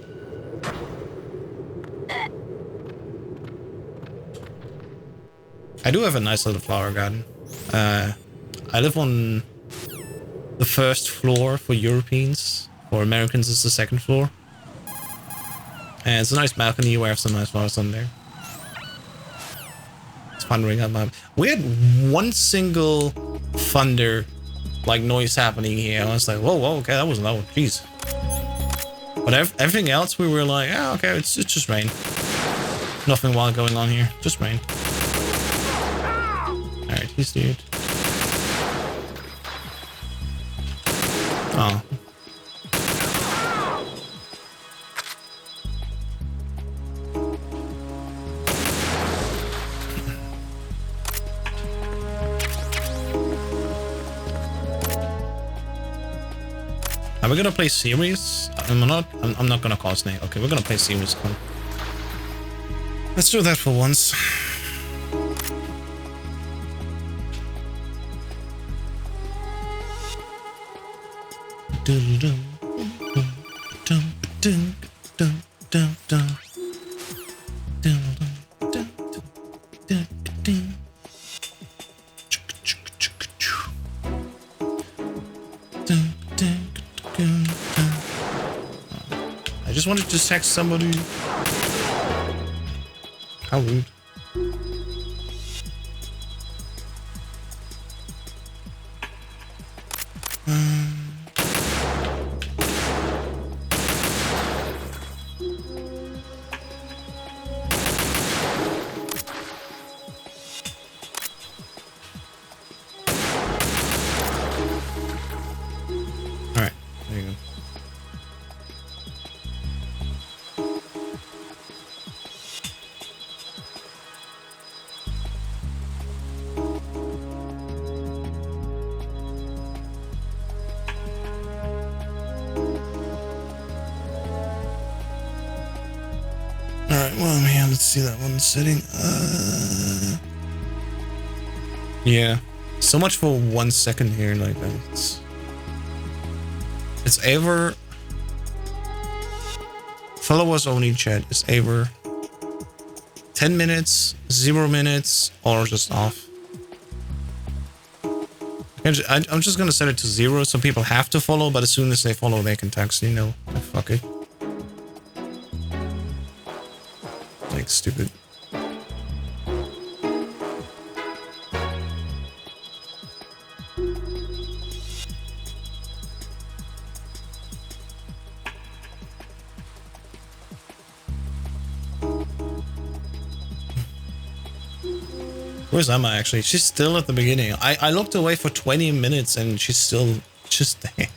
I do have a nice little flower garden. I live on the first floor for Europeans. For Americans, it's the second floor. And it's a nice balcony where I have some nice flowers on there. Thundering up my... We had one single thunder like noise happening here. I was like, whoa, whoa, okay, that was loud. Jeez. But everything else we were like, yeah, okay, it's just rain. Nothing wild going on here. Just rain. Alright, he's dude. Oh. Are we gonna play series? I'm not gonna call Snake. Okay, we're gonna play series. Cool. Let's do that for once. I just wanted to text somebody. How rude. Alright, there you go. Alright, well, man, let's see that one setting. Yeah. So much for 1 second here, like that. It's either followers only chat is either 10 minutes, 0 minutes, or just off. I'm just gonna set it to 0 so people have to follow, but as soon as they follow, they can text, you know. Fuck it. Like, stupid. Where's Emma actually? She's still at the beginning. I looked away for 20 minutes and she's still just there.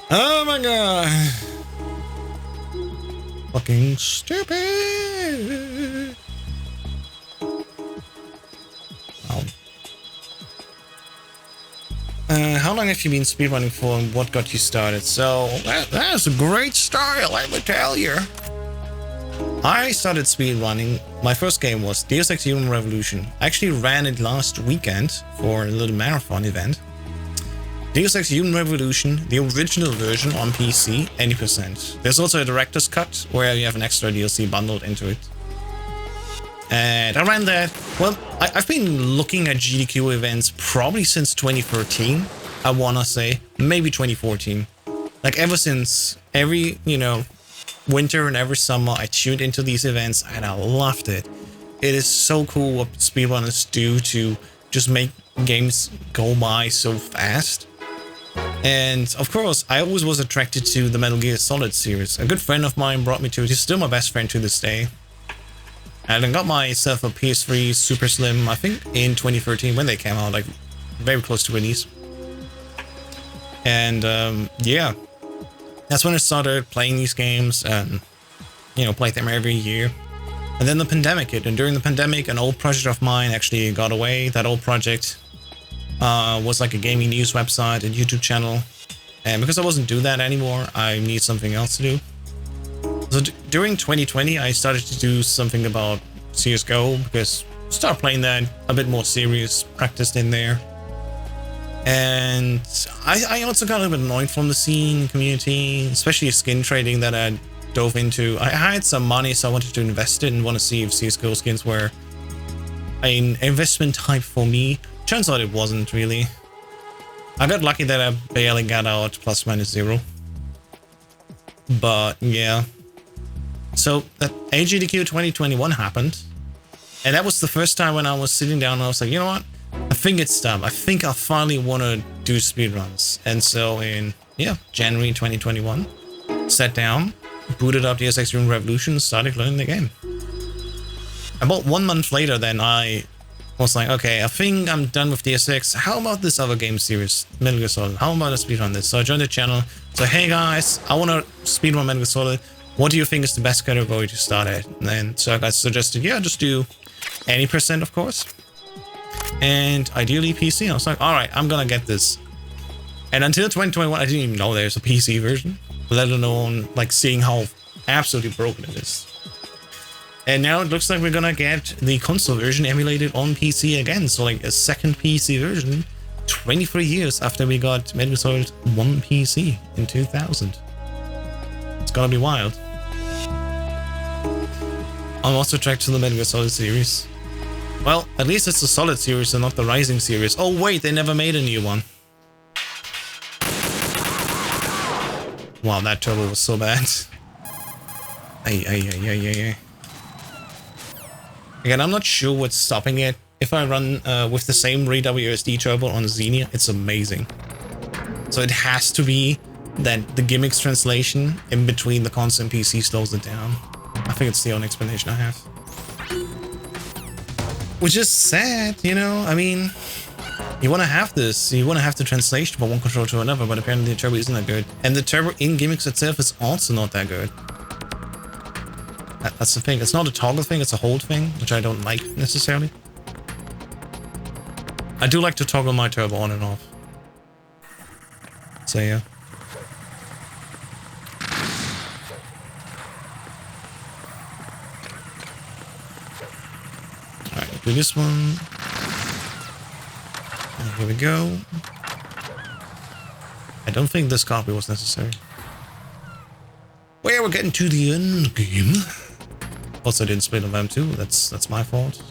Oh my god. Fucking stupid. Oh. How long have you been speedrunning for and what got you started? So, that's a great story, let me tell you. I started speedrunning. My first game was Deus Ex Human Revolution. I actually ran it last weekend for a little marathon event. Deus Ex Human Revolution, the original version on PC, 80%. There's also a director's cut where you have an extra DLC bundled into it. And I ran that. Well, I've been looking at GDQ events probably since 2013, I wanna say. Maybe 2014. Like ever since every, winter and every summer, I tuned into these events and I loved it. It is so cool what speedrunners do to just make games go by so fast. And of course, I always was attracted to the Metal Gear Solid series. A good friend of mine brought me to it. He's still my best friend to this day. And I got myself a PS3 Super Slim, I think in 2013 when they came out, like very close to release. And yeah, that's when I started playing these games and, played them every year. And then the pandemic hit, and during the pandemic, an old project of mine actually got away. That old project was like a gaming news website and YouTube channel. And because I wasn't doing that anymore, I need something else to do. So during 2020, I started to do something about CSGO because I started playing that a bit more serious, practiced in there. And I also got a little bit annoyed from the scene community, especially skin trading that I dove into. I had some money, so I wanted to invest it and want to see if CSGO skins were an investment type for me. Turns out it wasn't really. I got lucky that I barely got out ±0. But yeah. So that AGDQ 2021 happened. And that was the first time when I was sitting down and I was like, you know what? I think it's time. I think I finally want to do speedruns. And so in, January 2021, sat down, booted up Deus Ex Human Revolution, started learning the game. About 1 month later, then I was like, okay, I think I'm done with Deus Ex. How about this other game series, Metal Gear Solid? How about I speedrun this? So I joined the channel. So, hey guys, I want to speedrun Metal Gear Solid. What do you think is the best category to start at? And then so I suggested, just do any %, of course. And ideally PC. I was like, all right, I'm gonna get this. And until 2021, I didn't even know there's a PC version, let alone like seeing how absolutely broken it is. And now it looks like we're gonna get the console version emulated on PC again. So like a second PC version, 23 years after we got Metal Gear Solid 1 PC in 2000. It's gonna be wild. I'm also attracted to the Metal Gear Solid series. Well, at least it's the Solid series and not the Rising series. Oh wait, they never made a new one. Wow, that turbo was so bad. Ay. Again, I'm not sure what's stopping it. If I run with the same WSD turbo on Xenia, it's amazing. So it has to be that the gimmicks translation in between the console and PC slows it down. I think it's the only explanation I have. Which is sad, I mean, you want to have this, you want to have the translation from one controller to another, but apparently the turbo isn't that good. And the turbo in gimmicks itself is also not that good. That's the thing. It's not a toggle thing, it's a hold thing, which I don't like necessarily. I do like to toggle my turbo on and off. So yeah. Alright, do this one. And here we go. I don't think this copy was necessary. Well, we're getting to the end game. Also, I didn't split on them too. That's my fault.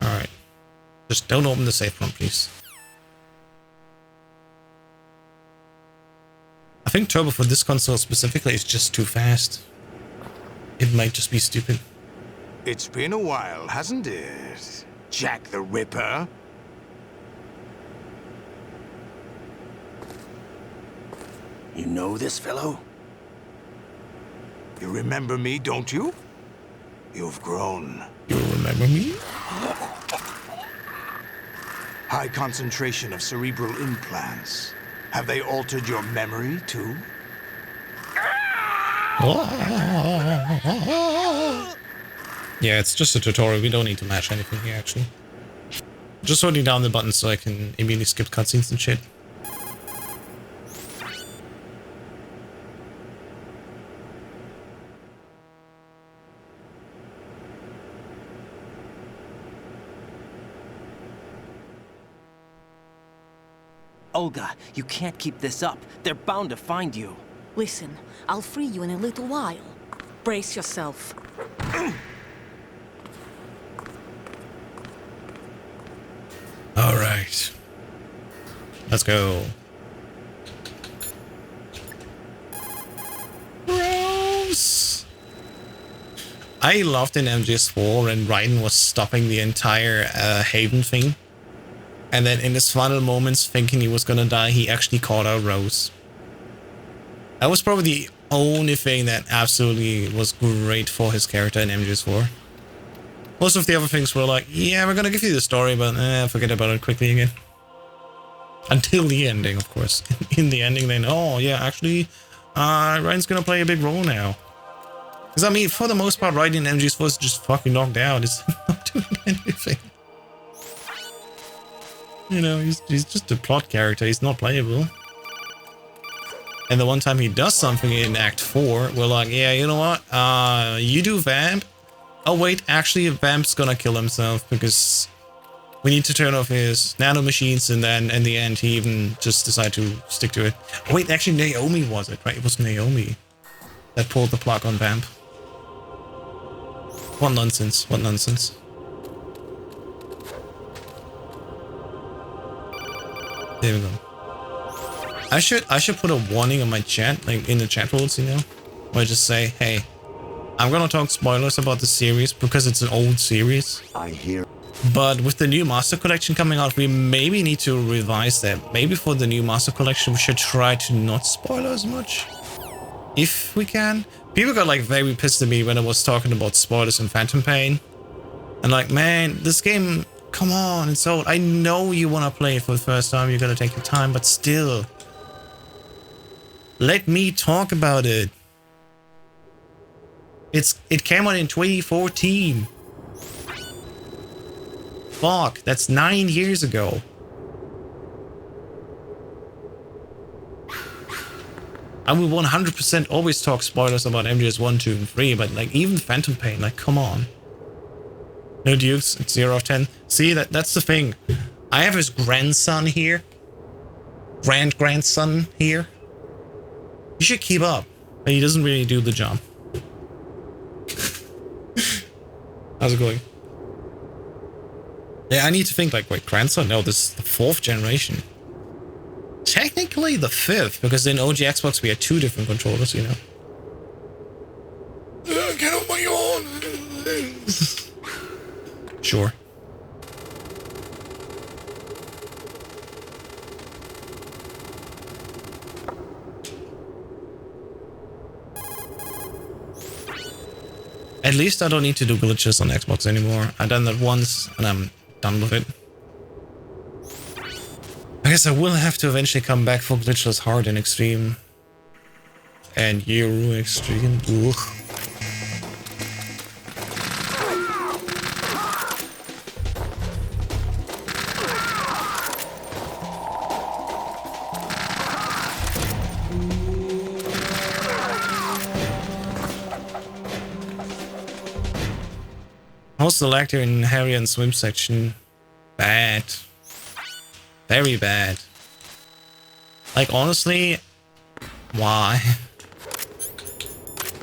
Alright. Just don't open the safe one, please. I think turbo for this console specifically is just too fast. It might just be stupid. It's been a while, hasn't it, Jack the Ripper? You know this fellow? You remember me, don't you? You've grown. You remember me? High concentration of cerebral implants. Have they altered your memory, too? Yeah, it's just a tutorial. We don't need to match anything here, actually. Just holding down the button so I can immediately skip cutscenes and shit. Olga, you can't keep this up. They're bound to find you. Listen, I'll free you in a little while. Brace yourself. All right. Let's go. Rose! I loved in MGS4 when Raiden was stopping the entire Haven thing. And then in his final moments, thinking he was gonna die, he actually called out Rose. That was probably the only thing that absolutely was great for his character in MGS4. Most of the other things were like, yeah, we're gonna give you the story, but forget about it quickly again. Until the ending, of course. In the ending, then, oh yeah, actually, Raiden's gonna play a big role now. Because I mean, for the most part, Raiden in MGS4 is just fucking knocked out. It's not doing anything. You know, he's just a plot character. He's not playable. And the one time he does something in Act 4, we're like, yeah, you know what? You do Vamp. Oh wait, actually Vamp's gonna kill himself because we need to turn off his nanomachines, and then in the end he even just decided to stick to it. Oh, wait, actually Naomi was it, right? It was Naomi that pulled the plug on Vamp. What nonsense, what nonsense. There we go. I should put a warning on my chat, like in the chat rules, you know, where I just say, hey, I'm gonna talk spoilers about the series because it's an old series. I hear. But with the new Master Collection coming out, we maybe need to revise that. Maybe for the new Master Collection, we should try to not spoil as much, if we can. People got like very pissed at me when I was talking about spoilers in Phantom Pain, and like, man, this game. Come on, it's old. I know you want to play it for the first time. You're going to take your time, but still. Let me talk about it. It came out in 2014. Fuck, that's 9 years ago. I will 100% always talk spoilers about MGS 1, 2, and 3, but like even Phantom Pain, like come on. No dukes, it's 0 of 10. See, that's the thing. I have his grandson here. Grandson here. You should keep up. But he doesn't really do the job. How's it going? Yeah, I need to think like, wait, grandson? No, this is the 4th generation. Technically the 5th, because in OG Xbox we had 2 different controllers, you know. Get on my own. Sure. At least I don't need to do glitches on Xbox anymore. I've done that once and I'm done with it. I guess I will have to eventually come back for glitchless hard and extreme. And Euro extreme. Ugh. How's the lag in Harry and Swim section? Bad. Very bad. Like, honestly, why?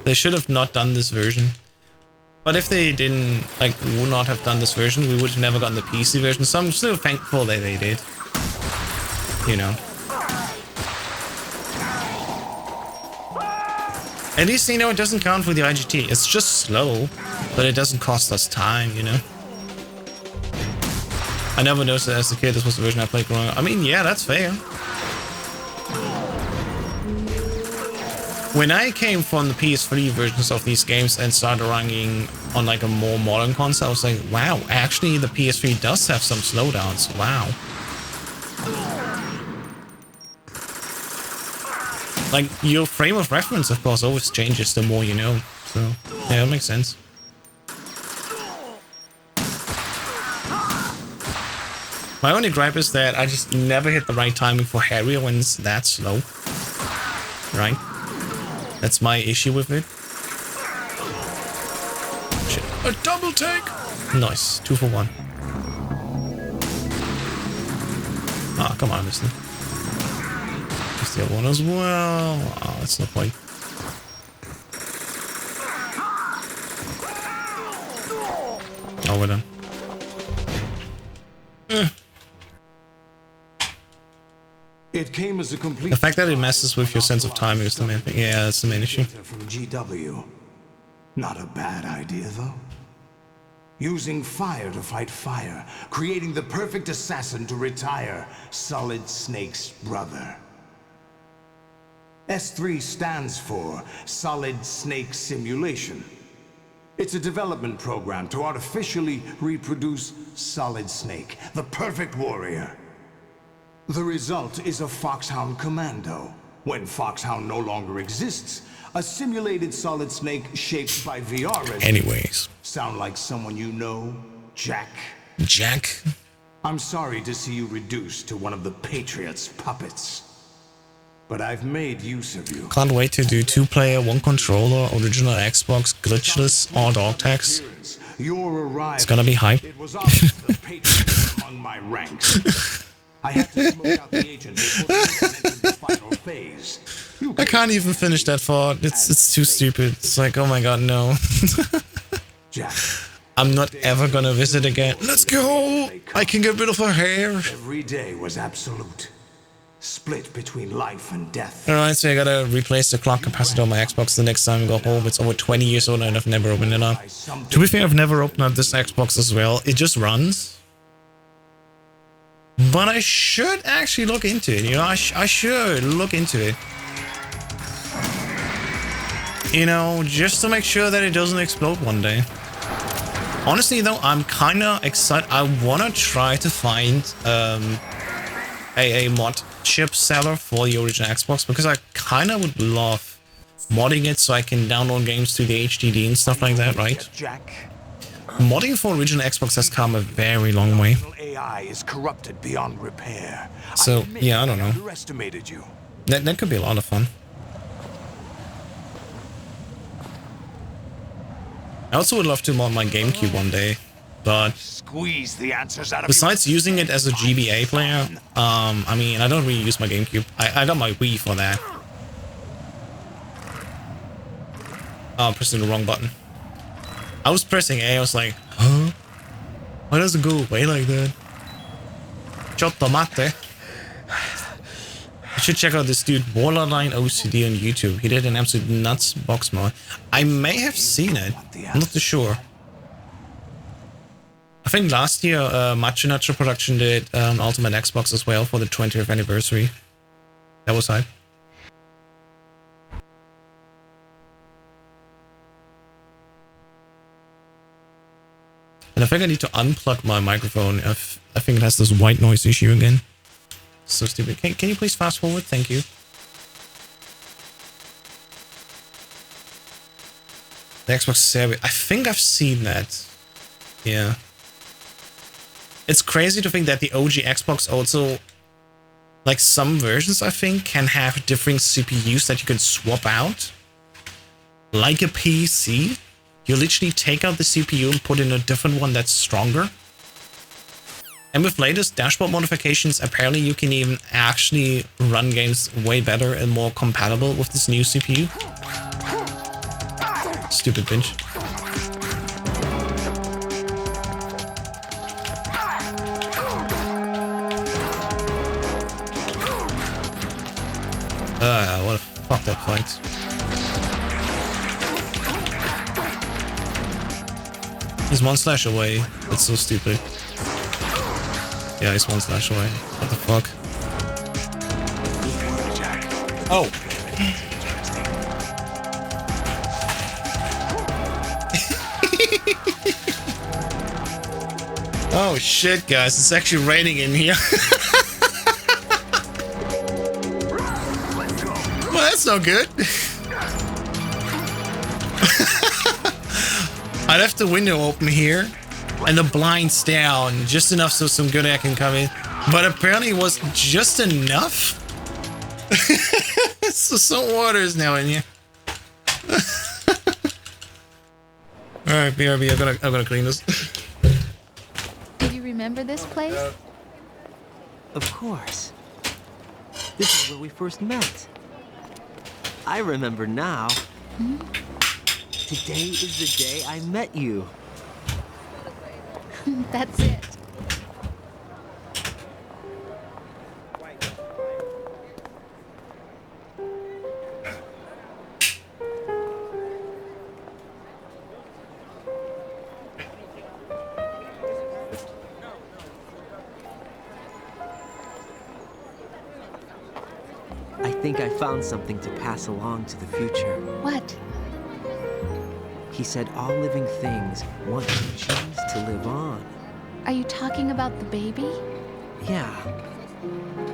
They should have not done this version. But if they didn't, like, would not have done this version, we would have never gotten the PC version. So I'm still thankful that they did. You know. At least, you know, it doesn't count for the IGT. It's just slow, but it doesn't cost us time, you know. I never noticed that as a kid this was the version I played growing up. I mean, yeah, that's fair. When I came from the PS3 versions of these games and started running on like a more modern console, I was like, wow, actually the PS3 does have some slowdowns. Wow. Like, your frame of reference, of course, always changes the more you know. So, yeah, that makes sense. My only gripe is that I just never hit the right timing for Harrier when it's that slow. Right? That's my issue with it. Shit. A double take! Nice. 2 for 1. Ah, come on, mister. The other one as well. Oh, that's not quite. Oh, we're done. It came as a complete. The fact that it messes with your sense of timing is the main thing. Yeah, that's the main issue. From GW. Not a bad idea, though. Using fire to fight fire, creating the perfect assassin to retire Solid Snake's brother. S3 stands for Solid Snake Simulation. It's a development program to artificially reproduce Solid Snake, the perfect warrior. The result is a Foxhound Commando. When Foxhound no longer exists, a simulated Solid Snake shaped by VR resolution. Anyways. Sound like someone you know, Jack? Jack? I'm sorry to see you reduced to one of the Patriots' puppets. But I've made use of you. Can't wait to do 2-player, 1 controller, original Xbox, glitchless, all dog tags. It's gonna be hype. It was obvious the Patriots were among my ranks. I had to smoke out the agent before the final phase. I can't even finish that thought. It's too stupid. It's like, oh my god, no. Jack, I'm not ever gonna visit again. Let's go! I can get rid of her hair. every day was absolute. Split between life and death. Alright, so I gotta replace the clock capacitor on my Xbox the next time I go home. It's over 20 years old and I've never opened it up. To be fair, I've never opened up this Xbox as well. It just runs. But I should actually look into it, you know? I should look into it. You know, just to make sure that it doesn't explode one day. Honestly, though, I'm kinda excited. I wanna try to find a mod chip seller for the original Xbox because I kinda would love modding it so I can download games to the HDD and stuff like that, right? Jack, Modding for original Xbox has come a very long way. AI is corrupted beyond repair. So, yeah, I don't know. Underestimated you. That could be a lot of fun. I also would love to mod my GameCube one day, but Squeeze the answers out of besides using it as a GBA player, I mean, I don't really use my GameCube. I got my Wii for that. Oh, I'm pressing the wrong button. I was pressing A, I was like, huh? Why does it go away like that? Chotto mate. You should check out this dude, Borderline OCD on YouTube. He did an absolute nuts box mod. I may have seen it. I'm not too sure. I think last year, Macho Nacho Production did Ultimate Xbox as well for the 20th anniversary. That was hype. And I think I need to unplug my microphone. I think it has this white noise issue again. So stupid. Can you please fast forward? Thank you. The Xbox Series. I think I've seen that. Yeah. It's crazy to think that the OG Xbox also, like some versions, I think, can have different CPUs that you can swap out. Like a PC. You literally take out the CPU and put in a different one that's stronger. And with latest dashboard modifications, apparently you can even actually run games way better and more compatible with this new CPU. Stupid bitch. What a fucked up fight. He's 1 slash away. That's so stupid. Yeah, he's 1 slash away. What the fuck? Oh! Oh shit, guys. It's actually raining in here. no good. I left the window open here and the blinds down just enough so some good air can come in. But apparently it was just enough. So some water is now in here. Alright, BRB, I'm gonna clean this. Do you remember this place? Of course. This is where we first met. I remember now. Today is the day I met you. That's it. I think I found something to pass along to the future. What? He said all living things want their genes to live on. Are you talking about the baby? Yeah.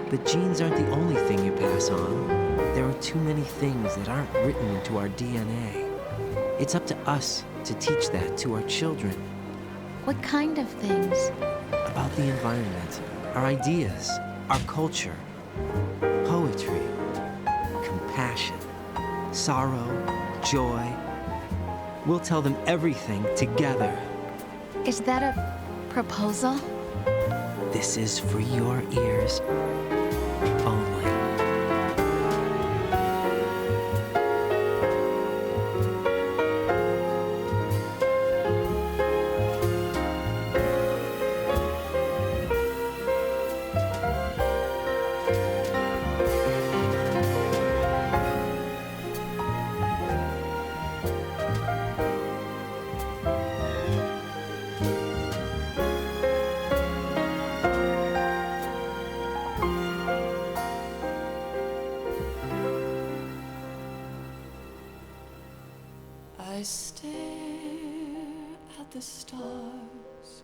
But genes aren't the only thing you pass on. There are too many things that aren't written into our DNA. It's up to us to teach that to our children. What kind of things? About the environment, our ideas, our culture, poetry, compassion, sorrow, joy. We'll tell them everything together. Is that a proposal? This is for your ears only. I stare at the stars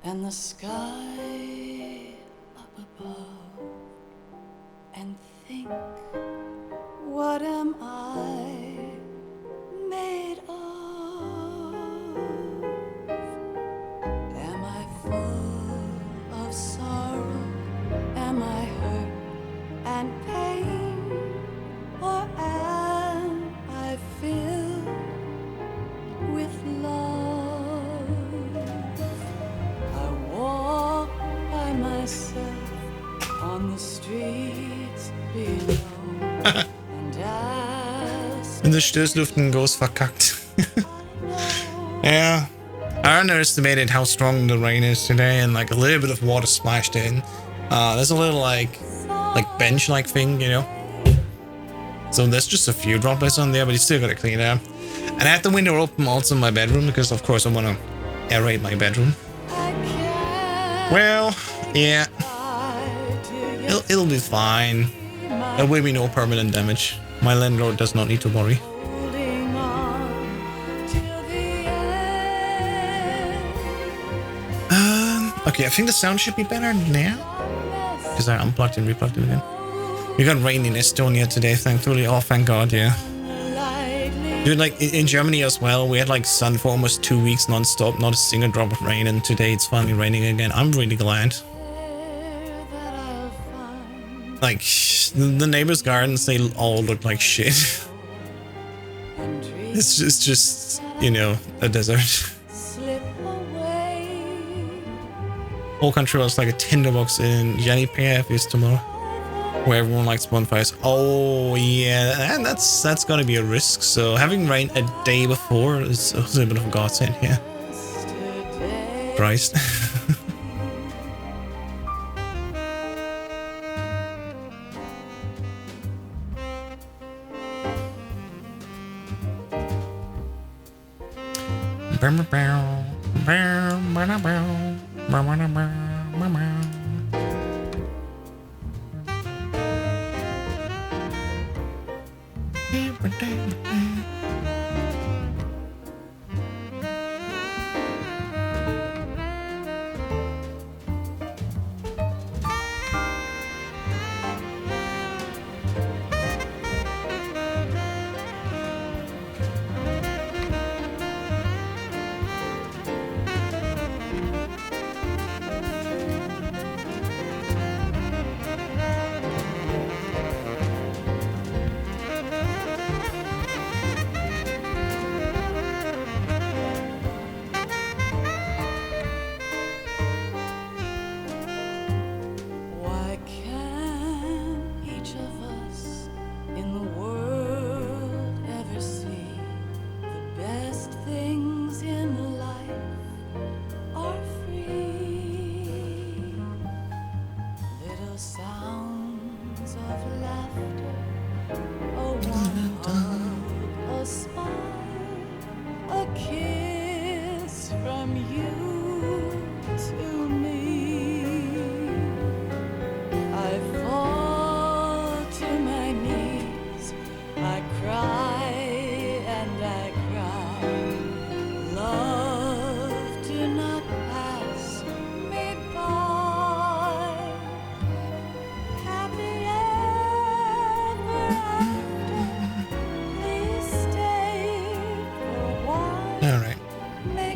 and the sky up above and think, what am I made of? Am I full of sorrow? Am I hurt and pain? Or am I filled with love? I walk by myself on the streets below and ask. In the Stoßlüften goes verkackt. Yeah. I underestimated how strong the rain is today, and like a little bit of water splashed in. There's a little like bench-like thing, you know. So there's just a few droplets on there, but you still gotta clean it up. And I had the window open also in my bedroom because, of course, I want to aerate my bedroom. Well, yeah, it'll be fine. There will be no permanent damage. My landlord does not need to worry. Holding on till the end. Okay, I think the sound should be better now. Because I unplugged and replugged it again. We got rain in Estonia today, thankfully. Oh, thank God, yeah. Dude, like in Germany as well, we had like sun for almost 2 weeks non-stop, not a single drop of rain, and today it's finally raining again. I'm really glad. Like, the neighbors' gardens, they all look like shit. It's just, you know, a desert. Whole country was like a tinderbox in Janiper is tomorrow, where everyone likes bonfires. Oh yeah, and that's gonna be a risk. So having rain a day before is also a bit of a godsend here. Christ.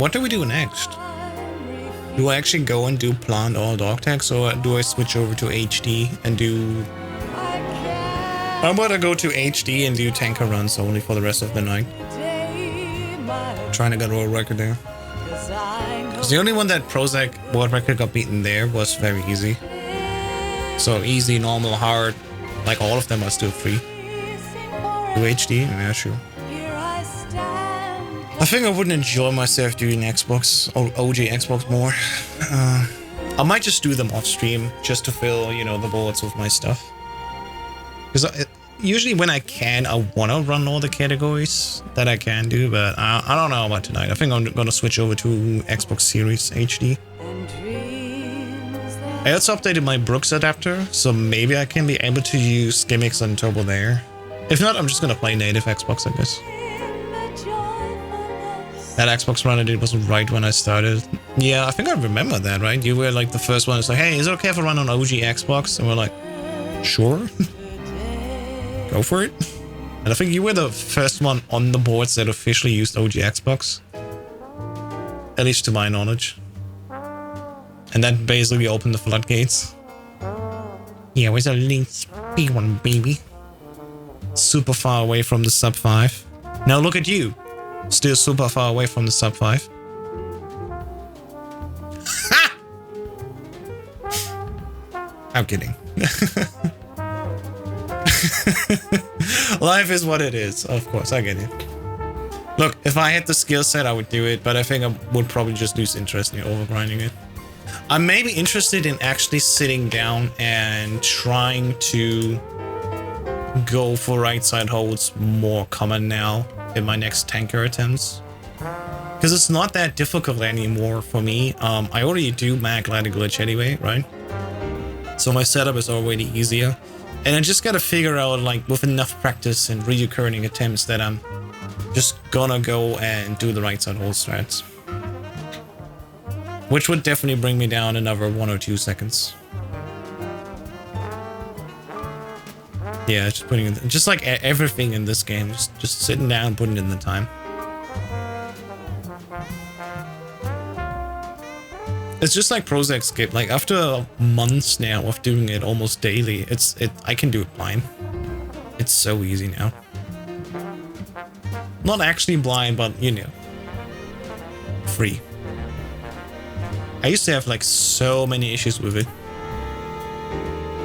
what do we do next? Do I actually go and do plant all dog tags, or do I switch over to HD and do... How about I go to HD and do tanker runs only for the rest of the night? Trying to get a world record there. Because the only one that Prozac world record got beaten there was very easy. So easy, normal, hard, like all of them are still free. Do HD? Yeah, sure. I think I wouldn't enjoy myself doing Xbox or OG Xbox more. I might just do them off stream just to fill, you know, the bullets with my stuff. Because usually when I can, I want to run all the categories that I can do, but I don't know about tonight. I think I'm going to switch over to Xbox Series HD. I also updated my Brooks adapter, so maybe I can be able to use gimmicks on Turbo there. If not, I'm just going to play native Xbox, I guess. That Xbox run I did wasn't right when I started. Yeah, I think I remember that, right? You were like the first one to say, hey, is it okay if I run on OG Xbox? And we're like, sure. Go for it. And I think you were the first one on the boards that officially used OG Xbox. At least to my knowledge. And that basically opened the floodgates. Yeah, where's a Link Speed1, baby? Super far away from the sub 5. Now look at you. Still super far away from the sub 5. Ha! I'm kidding. Life is what it is. Of course, I get it. Look, if I had the skill set, I would do it, but I think I would probably just lose interest in overgrinding it. I may be interested in actually sitting down and trying to go for right side holds more common now in my next tanker attempts. Because it's not that difficult anymore for me. I already do mag ladder glitch anyway, right? So my setup is already easier. And I just gotta figure out, like, with enough practice and recurring attempts that I'm just gonna go and do the right side hold strats. Which would definitely bring me down another 1 or 2 seconds. Yeah, just putting in, just like everything in this game, just sitting down, putting in the time. It's just like Prozac skip. Like after months now of doing it almost daily, I can do it blind. It's so easy now. Not actually blind, but you know, free. I used to have like so many issues with it.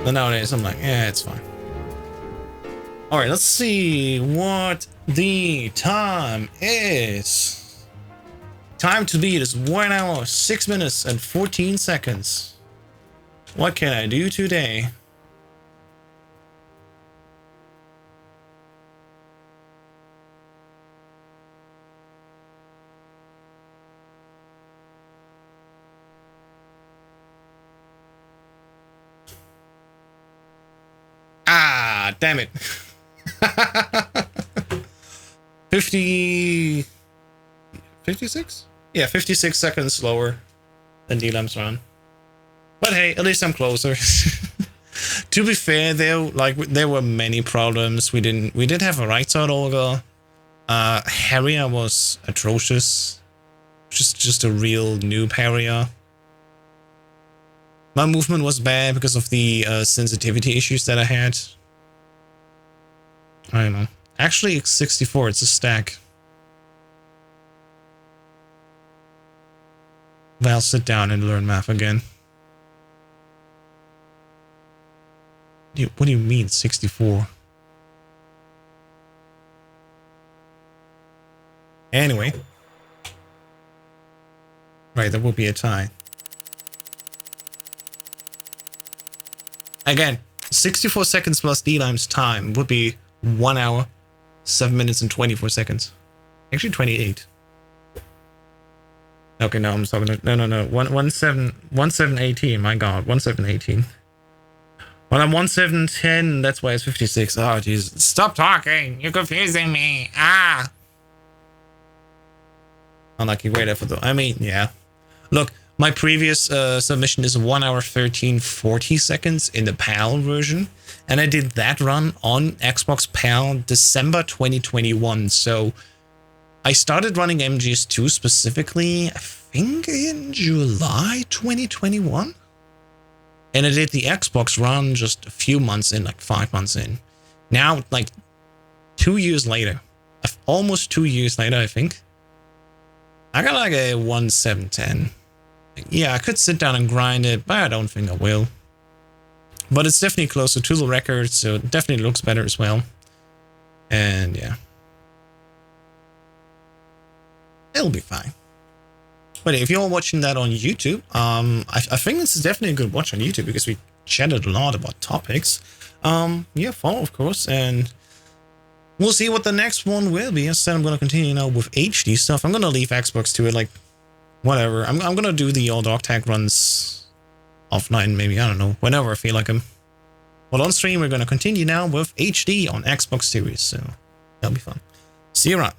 But nowadays I'm like, yeah, it's fine. Alright, let's see what the time is. Time to beat is 1 hour, 6 minutes, and 14 seconds. What can I do today? Ah, damn it. 56? Yeah, 56 seconds slower than D-Lamp's run. But hey, at least I'm closer. To be fair, there were many problems. We did have a right side Olga. Harrier was atrocious. Just a real noob Harrier. My movement was bad because of the sensitivity issues that I had. I don't know. Actually, it's 64. It's a stack. Well, sit down and learn math again. What do you mean, 64? Anyway. Right, there will be a tie. Again, 64 seconds plus D-Lime's time would be 1 hour, 7 minutes, and 24 seconds. Actually, 28. Okay, no, I'm talking. No. 1718. My God, 1718. When I'm 1710, that's why it's 56. Oh, Jesus. Stop talking. You're confusing me. Ah. Unlucky. Great effort, though. I mean, yeah. Look, my previous submission is 1 hour, 13, 40 seconds in the PAL version. And I did that run on Xbox PAL December 2021. So I started running MGS2 specifically, I think in July 2021. And I did the Xbox run just a few months in, like 5 months in. Now, like 2 years later, almost 2 years later, I think, I got like a 1.710. Yeah, I could sit down and grind it, but I don't think I will. But it's definitely closer to the record, so it definitely looks better as well. And yeah. It'll be fine. But if you're watching that on YouTube, I think this is definitely a good watch on YouTube because we chatted a lot about topics. Yeah, follow, of course, and we'll see what the next one will be. As I said, I'm going to continue now with HD stuff. I'm going to leave Xbox to it, like, whatever. I'm going to do the old Octag runs offline, maybe, I don't know, whenever I feel like them. But on stream, we're going to continue now with HD on Xbox Series, so that'll be fun. See you around.